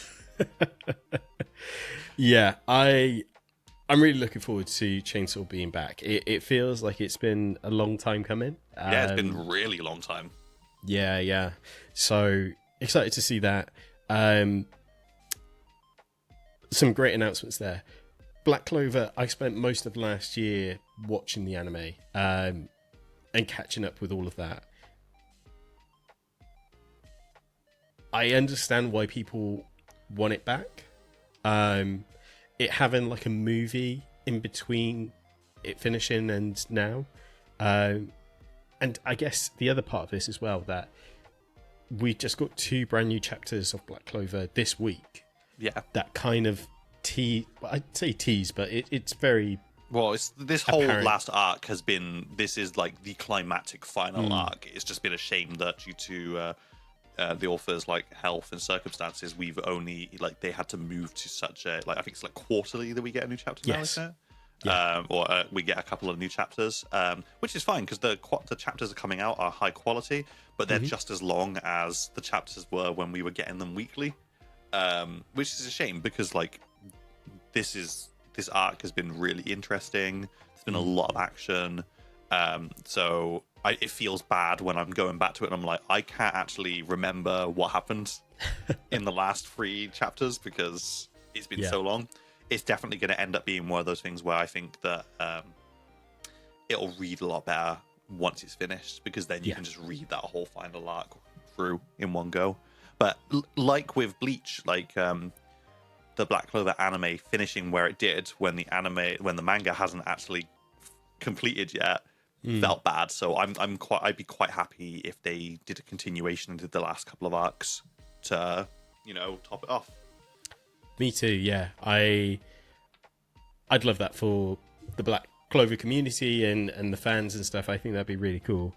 Yeah, I'm really looking forward to Chainsaw being back. It feels like it's been a long time coming. Yeah, it's been a really long time. Yeah. So excited to see that. Some great announcements there. Black Clover, I spent most of last year watching the anime and catching up with all of that. I understand why people want it back. It having like a movie in between it finishing and now. And I guess the other part of this as well, that we just got 2 brand new chapters of Black Clover this week. Yeah, that kind of I'd say tease, but it's very it's this whole apparent. Last arc has been. This is like the climactic final arc. It's just been a shame that due to the author's like health and circumstances, we've only they had to move to such a I think it's like quarterly that we get a new chapter now, isn't it? Or we get a couple of new chapters, which is fine because the chapters are coming out are high quality, but they're just as long as the chapters were when we were getting them weekly. Which is a shame because this arc has been really interesting. There's been a lot of action, so it feels bad when I'm going back to it and I'm like, I can't actually remember what happened in the last 3 chapters because it's been so long. It's definitely going to end up being one of those things where I think that it'll read a lot better once it's finished, because then you can just read that whole final arc through in one go. But like with Bleach, the Black Clover anime finishing where it did when the manga hasn't actually completed yet, felt bad. So I'd be quite happy if they did a continuation and did the last couple of arcs to top it off. Me too. Yeah, I'd love that for the Black Clover community and the fans and stuff. I think that'd be really cool.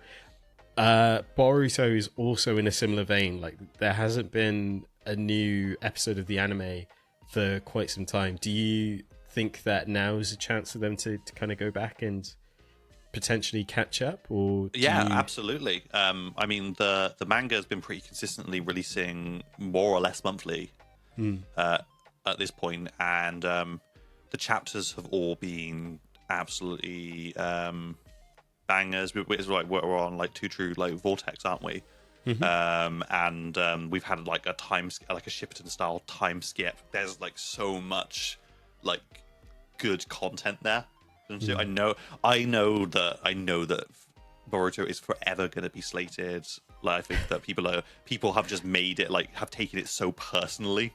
Boruto is also in a similar vein. Like, there hasn't been a new episode of the anime for quite some time. Do you think that now is a chance for them to kind of go back and potentially catch up, or absolutely. I mean, the manga has been pretty consistently releasing more or less monthly at this point, and the chapters have all been absolutely bangers. It's like we're on like Two True like Vortex, aren't we? And we've had like a Shipperton style time skip. There's like so much like good content there. I know that Boruto is forever going to be slated. Like, I think that people have just made it, like, have taken it so personally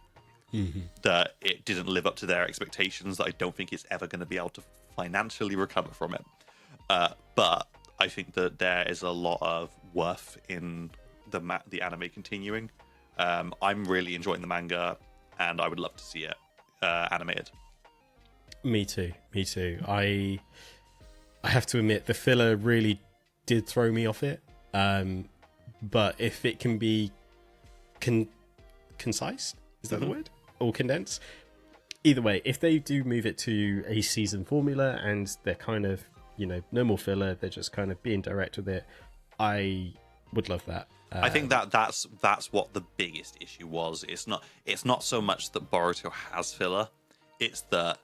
that it didn't live up to their expectations, that I don't think it's ever going to be able to financially recover from it. But I think that there is a lot of worth in the anime continuing. I'm really enjoying the manga, and I would love to see it animated. Me too. I have to admit, the filler really did throw me off it. But if it can be concise, is that the word? Or condensed? Either way, if they do move it to a season formula and they're kind of, no more filler, they're just kind of being direct with it, I would love that. I think that's what the biggest issue was. It's not so much that Boruto has filler, it's that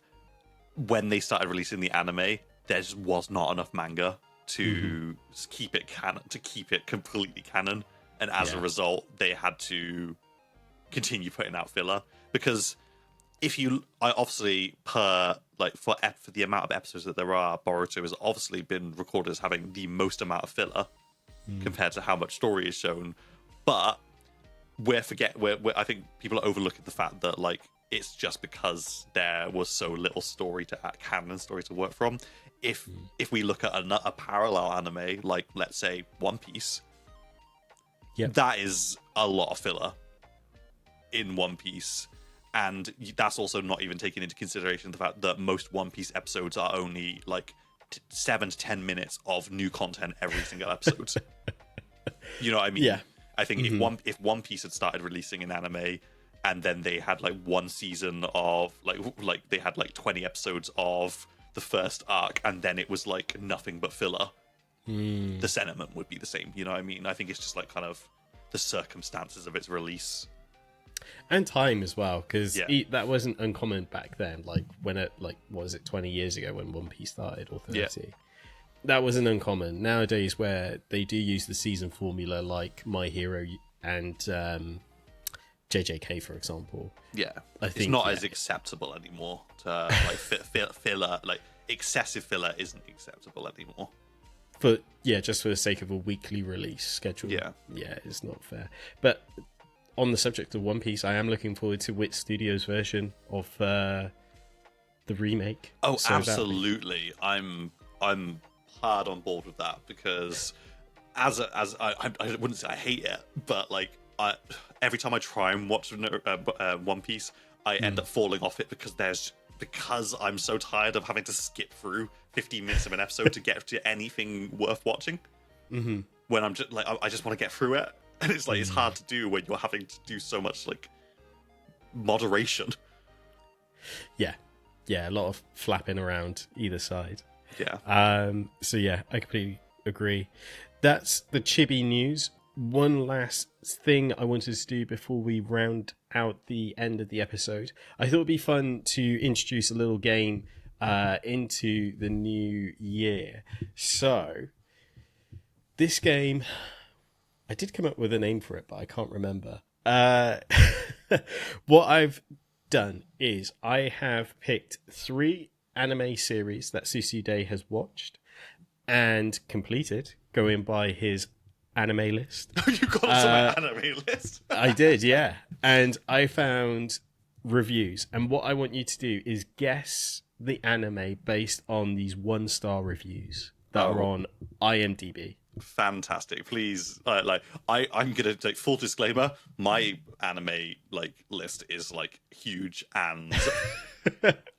when they started releasing the anime, there just was not enough manga to keep it canon, to keep it completely canon, and as a result, they had to continue putting out filler. Because obviously for the amount of episodes that there are, Boruto has obviously been recorded as having the most amount of filler compared to how much story is shown. But I think people are overlooking the fact that like it's just because there was so little canon story to work from. If we look at a parallel anime, like let's say One Piece, that is a lot of filler in One Piece, and that's also not even taking into consideration the fact that most One Piece episodes are only like 7 to 10 minutes of new content every single episode. You know what I mean? Yeah. I think if One Piece had started releasing an anime, and then they had like one season of like they had like 20 episodes of the first arc, and then it was like nothing but filler, the sentiment would be the same. You know what I mean? I think it's just like kind of the circumstances of its release and time as well, because that wasn't uncommon back then. Like when it what was it, 20 years ago when One Piece started, or 30? That wasn't uncommon. Nowadays, where they do use the season formula, like My Hero and JJK, for example. Yeah, I think it's not as acceptable anymore. To filler, like excessive filler, isn't acceptable anymore. But just for the sake of a weekly release schedule. Yeah, it's not fair. But on the subject of One Piece, I am looking forward to Wit Studios' version of the remake. Oh, so absolutely! I'm hard on board with that, because I wouldn't say I hate it, but like every time I try and watch One Piece, I end up falling off it because I'm so tired of having to skip through 15 minutes of an episode to get to anything worth watching. When I'm just like, I just want to get through it, and it's like it's hard to do when you're having to do so much like moderation. Yeah, a lot of flapping around either side. So I completely agree. That's the Chibi news. One last thing I wanted to do before we round out the end of the episode. I thought it'd be fun to introduce a little game into the new year. So this game, I did come up with a name for it, but I can't remember. What I've done is I have picked 3 anime series that Susude has watched and completed, going by his anime list. You got us an anime list? I did, yeah. And I found reviews. And what I want you to do is guess the anime based on these 1-star reviews that are on IMDb. Fantastic. Please, I'm gonna take full disclaimer. My anime list is huge, and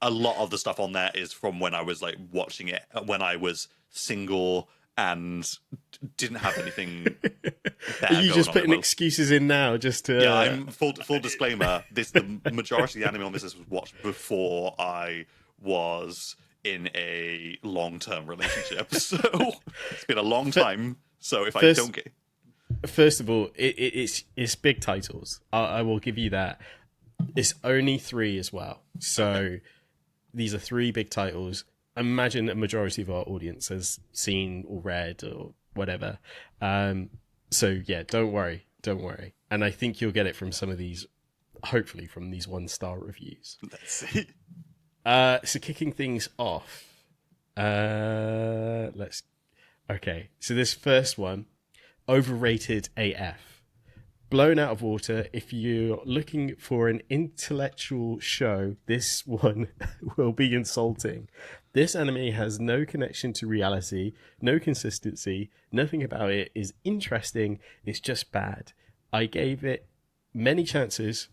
a lot of the stuff on there is from when I was watching it when I was single and didn't have anything. Are you just putting excuses in now just to? Yeah, I'm full disclaimer. The majority of the anime on this was watched before I was in a long-term relationship. So it's been a long time. So if I don't get... First of all, it's big titles. I will give you that. It's only 3 as well. So these are 3 big titles. Imagine a majority of our audience has seen or read or whatever. So yeah, don't worry. And I think you'll get it from some of these, hopefully from these 1-star reviews. Let's see. So kicking things off, okay. So this first one, overrated AF. Blown out of water. If you're looking for an intellectual show, this one will be insulting. This anime has no connection to reality, no consistency, nothing about it is interesting, it's just bad. I gave it many chances,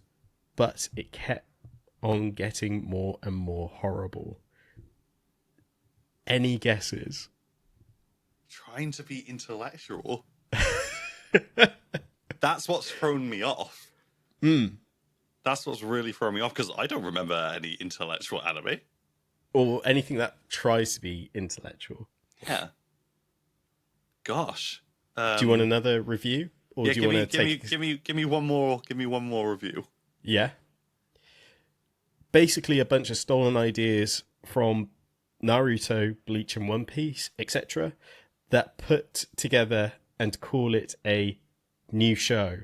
but it kept on getting more and more horrible. Any guesses? Trying to be intellectual. That's what's thrown me off. That's what's really thrown me off, because I don't remember any intellectual anime. Or anything that tries to be intellectual. Yeah. Gosh. Do you want another review? Or do you want to give me one more review? Yeah. Basically a bunch of stolen ideas from Naruto, Bleach and One Piece, etc. that put together and call it a new show.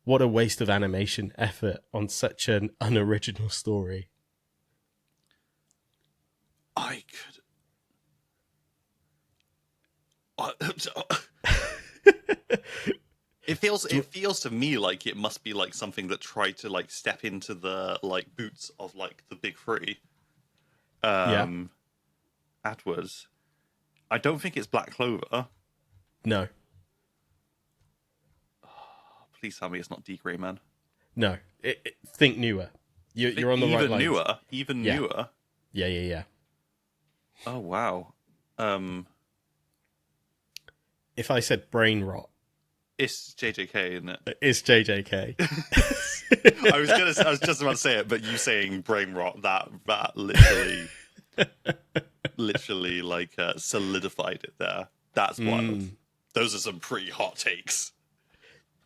What a waste of animation effort on such an unoriginal story. I could... It feels to me like it must be like something that tried to like step into the like boots of like the big 3. Afterwards. I don't think it's Black Clover. No. Please tell me it's not D. Gray Man. No. Think newer. You're on the right line. Even newer. Yeah. Oh wow. If I said brain rot, it's JJK, isn't it? It's JJK. I was just about to say it, but you saying brain rot, that literally like solidified it there. That's wild. Those are some pretty hot takes.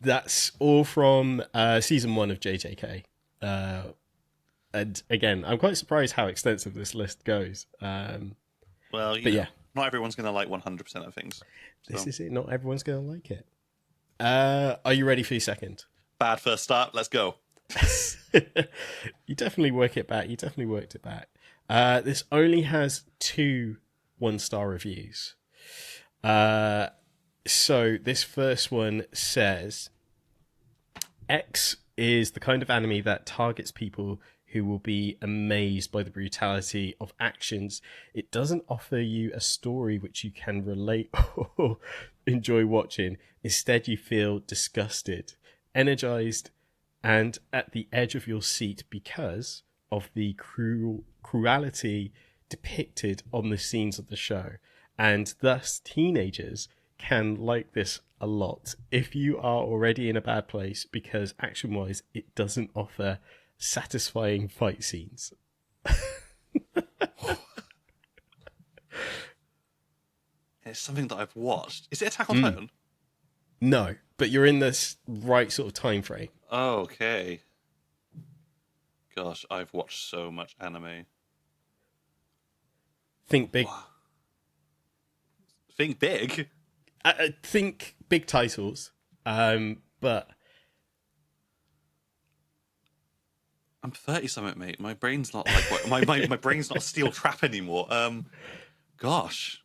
That's all from season 1 of JJK. And again, I'm quite surprised how extensive this list goes. Well, yeah, not everyone's going to like 100% of things. So. This is it. Not everyone's going to like it. Are you ready for your second? Bad first start. Let's go. You definitely worked it back. This only has 2 1-star reviews. So this first one says, X is the kind of anime that targets people who will be amazed by the brutality of actions. It doesn't offer you a story which you can relate or enjoy watching. Instead, you feel disgusted, energized, and at the edge of your seat because of the cruelty depicted on the scenes of the show. And thus, teenagers can like this a lot if you are already in a bad place, because action-wise, it doesn't offer satisfying fight scenes. It's something that I've watched. Is it Attack on Titan? No, but you're in this right sort of time frame. Oh, okay. Gosh, I've watched so much anime. Think big. Wow. Think big? Think big titles, but... I'm 30-something, mate. My brain's not like... my brain's not a steel trap anymore. Gosh.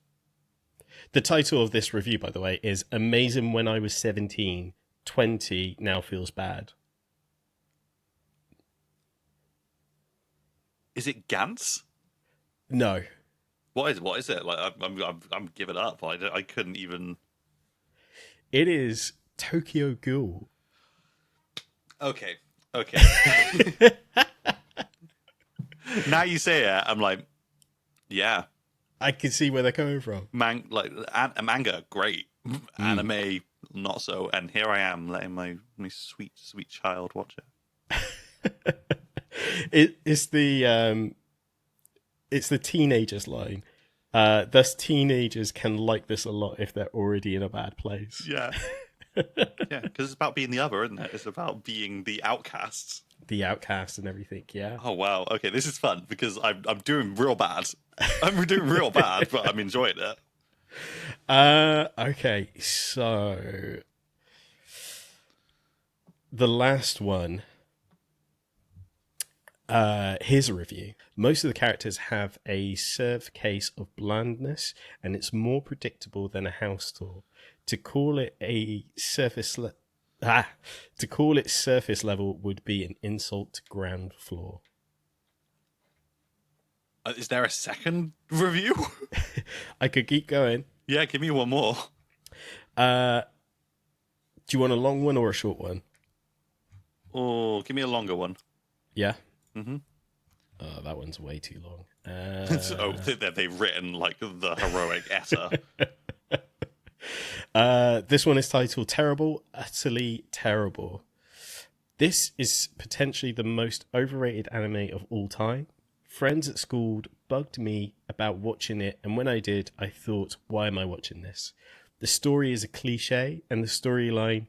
The title of this review, by the way, is Amazing When I Was 17, 20 Now Feels Bad. Is it Gantz? No. What is it? Like I'm giving up. I couldn't even. It is Tokyo Ghoul. Okay. Now you say it, I'm like, yeah. I can see where they're coming from. Manga, great. Anime, not so. And here I am letting my sweet, sweet child watch it. It's the It's the teenagers line. Thus, teenagers can like this a lot if they're already in a bad place. Yeah. Yeah, because it's about being the other, isn't it? It's about being the outcasts. The outcast and everything, yeah. Oh, wow. Okay, this is fun because I'm doing real bad. I'm doing real bad, but I'm enjoying it. Okay, so the last one. Here's a review. Most of the characters have a serve case of blandness, and it's more predictable than a house tour. To call it surface level would be an insult to ground floor. Is there a second review? I could keep going. Yeah, give me one more. Do you want a long one or a short one? Oh, give me a longer one. Yeah. Mm-hmm. Oh, that one's way too long. They've written like the heroic Etta. This one is titled Terrible, Utterly Terrible. This is potentially the most overrated anime of all time. Friends at school bugged me about watching it, and when I did, I thought, why am I watching this? The story is a cliche, and the storyline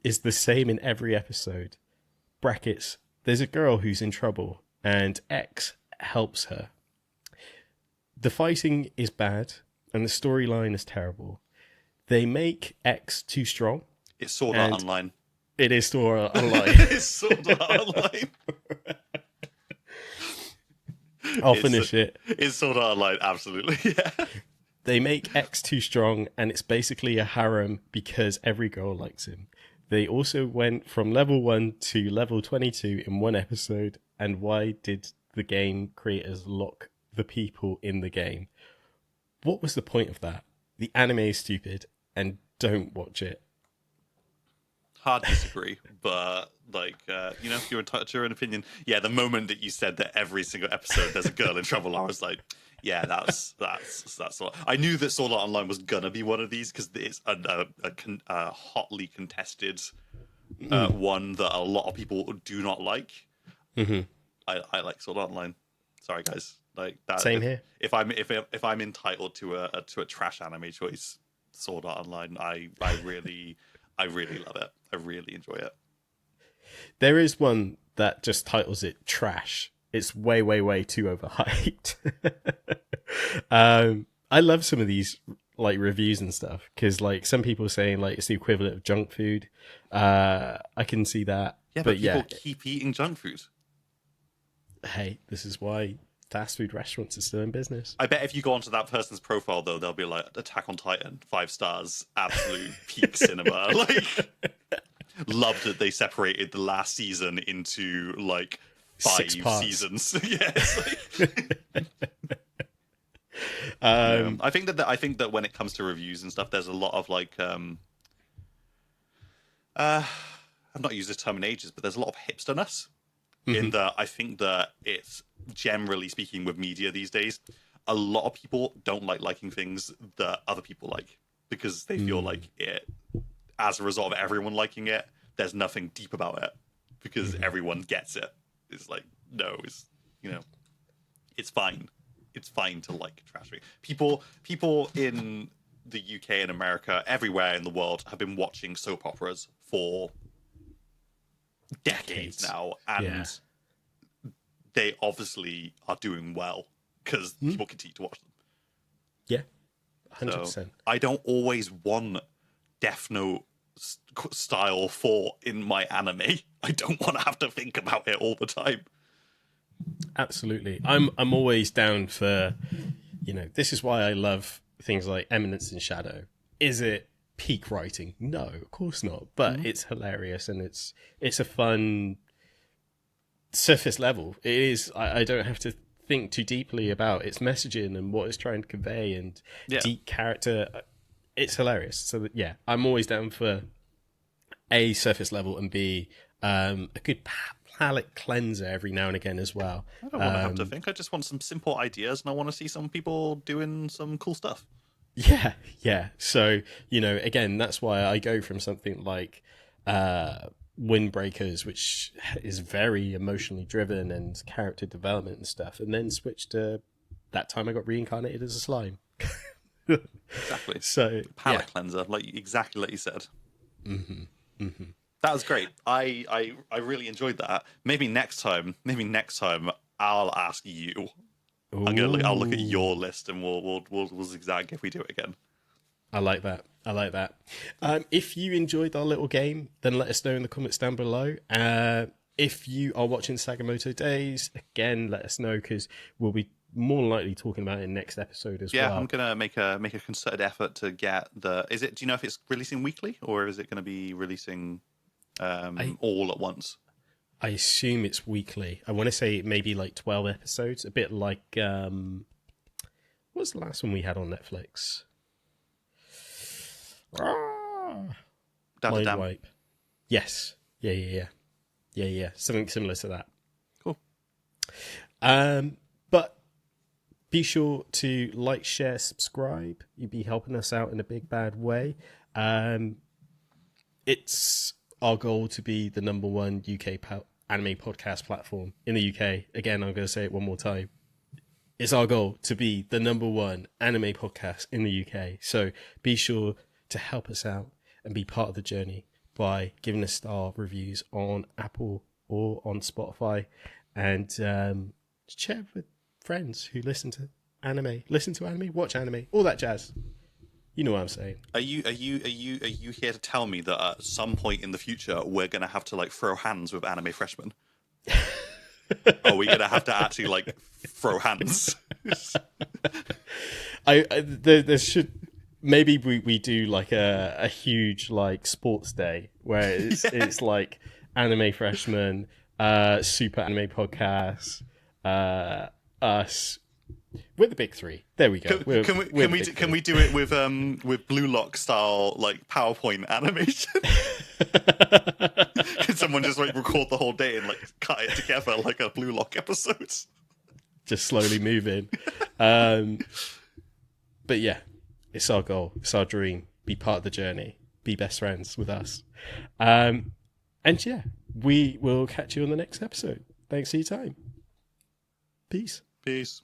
is the same in every episode. Brackets, there's a girl who's in trouble, and X helps her. The fighting is bad, and the storyline is terrible. They make X too strong. It's Sword Art Online. It is Sword Art Online. It's Sword Art Online. I'll finish it. It's Sword Art Online, absolutely, yeah. They make X too strong, and it's basically a harem because every girl likes him. They also went from level 1 to level 22 in one episode, and why did the game creators lock the people in the game? What was the point of that? The anime is stupid, and don't watch it. Hard to disagree, but like if you're entitled to your own opinion. Yeah, the moment that you said that every single episode there's a girl in trouble, I was like, yeah, that's what I knew that Sword Art Online was gonna be one of these because it's a hotly contested one that a lot of people do not like. Mm-hmm. I like Sword Art Online. Sorry, guys. Like that. Same here. If I'm entitled to a trash anime choice, Sword Art Online, I really love it. I really enjoy it. There is one that just titles it trash. It's way, way, way too overhyped. I love some of these like reviews and stuff because like some people are saying like it's the equivalent of junk food. I can see that. Yeah, but people keep eating junk food. Hey, this is why fast food restaurants are still in business. I bet if you go onto that person's profile though, they'll be like Attack on Titan, 5 stars, absolute peak cinema. Like, loved that they separated the last season into like 5 seasons. Yes. I think that when it comes to reviews and stuff, there's a lot of like I've not used this term in ages, but there's a lot of hipsterness. In that I think that it's generally speaking with media these days, a lot of people don't like liking things that other people like because they feel like it, as a result of everyone liking it, there's nothing deep about it because everyone gets it. It's like, no, it's fine. It's fine to like trash. People in the UK and America, everywhere in the world, have been watching soap operas for decades now, and they obviously are doing well because people continue to watch them. Yeah, 100%. So I don't always want Death Note style thought in my anime. I don't want to have to think about it all the time. Absolutely. I'm always down for, this is why I love things like Eminence in Shadow. Is it peak writing? No, of course not. But it's hilarious and it's a fun surface level. It is. I don't have to think too deeply about its messaging and what it's trying to convey and deep character. It's hilarious. So that, I'm always down for A, surface level, and B, a good palate cleanser every now and again as well. I don't want to have to think. I just want some simple ideas and I want to see some people doing some cool stuff. Yeah. So, again, that's why I go from something like Windbreakers, which is very emotionally driven and character development and stuff, and then switch to Yeah. time I got reincarnated as a slime. Exactly. So palate cleanser, exactly like you said. Mm-hmm. Mm-hmm. That was great. I really enjoyed that. Maybe next time I'll ask you. I'll look at your list and we'll zigzag if we do it again. I like that. If you enjoyed our little game, then let us know in the comments down below. If you are watching Sakamoto Days, again, let us know, because we'll be more likely talking about it in next episode as well. Yeah, I'm gonna make a concerted effort to get the. Do you know if it's releasing weekly or is it going to be releasing all at once? I assume it's weekly. I want to say maybe like 12 episodes, a bit like what was the last one we had on Netflix? Mind wipe. Yes. Yeah. Something similar to that. Cool. But be sure to like, share, subscribe. You'd be helping us out in a big bad way. It's our goal to be the #1 UK anime podcast platform in the UK. Again, I'm going to say it one more time. It's our goal to be the #1 anime podcast in the UK. So be sure to help us out and be part of the journey by giving us star reviews on Apple or on Spotify, and share with friends who listen to anime, watch anime, all that jazz. You know what I'm saying. Are you here to tell me that at some point in the future we're gonna have to throw hands with anime freshmen? Are we gonna have to actually throw hands? There should maybe we do a huge sports day where it's like anime freshmen, super anime podcast, us. We're the big three. There we go. Can we do it with Blue Lock style PowerPoint animation? Can someone just record the whole day and cut it together like a Blue Lock episode? Just slowly moving. But yeah, it's our goal. It's our dream. Be part of the journey. Be best friends with us. And yeah, we will catch you on the next episode. Thanks for your time. Peace. Peace.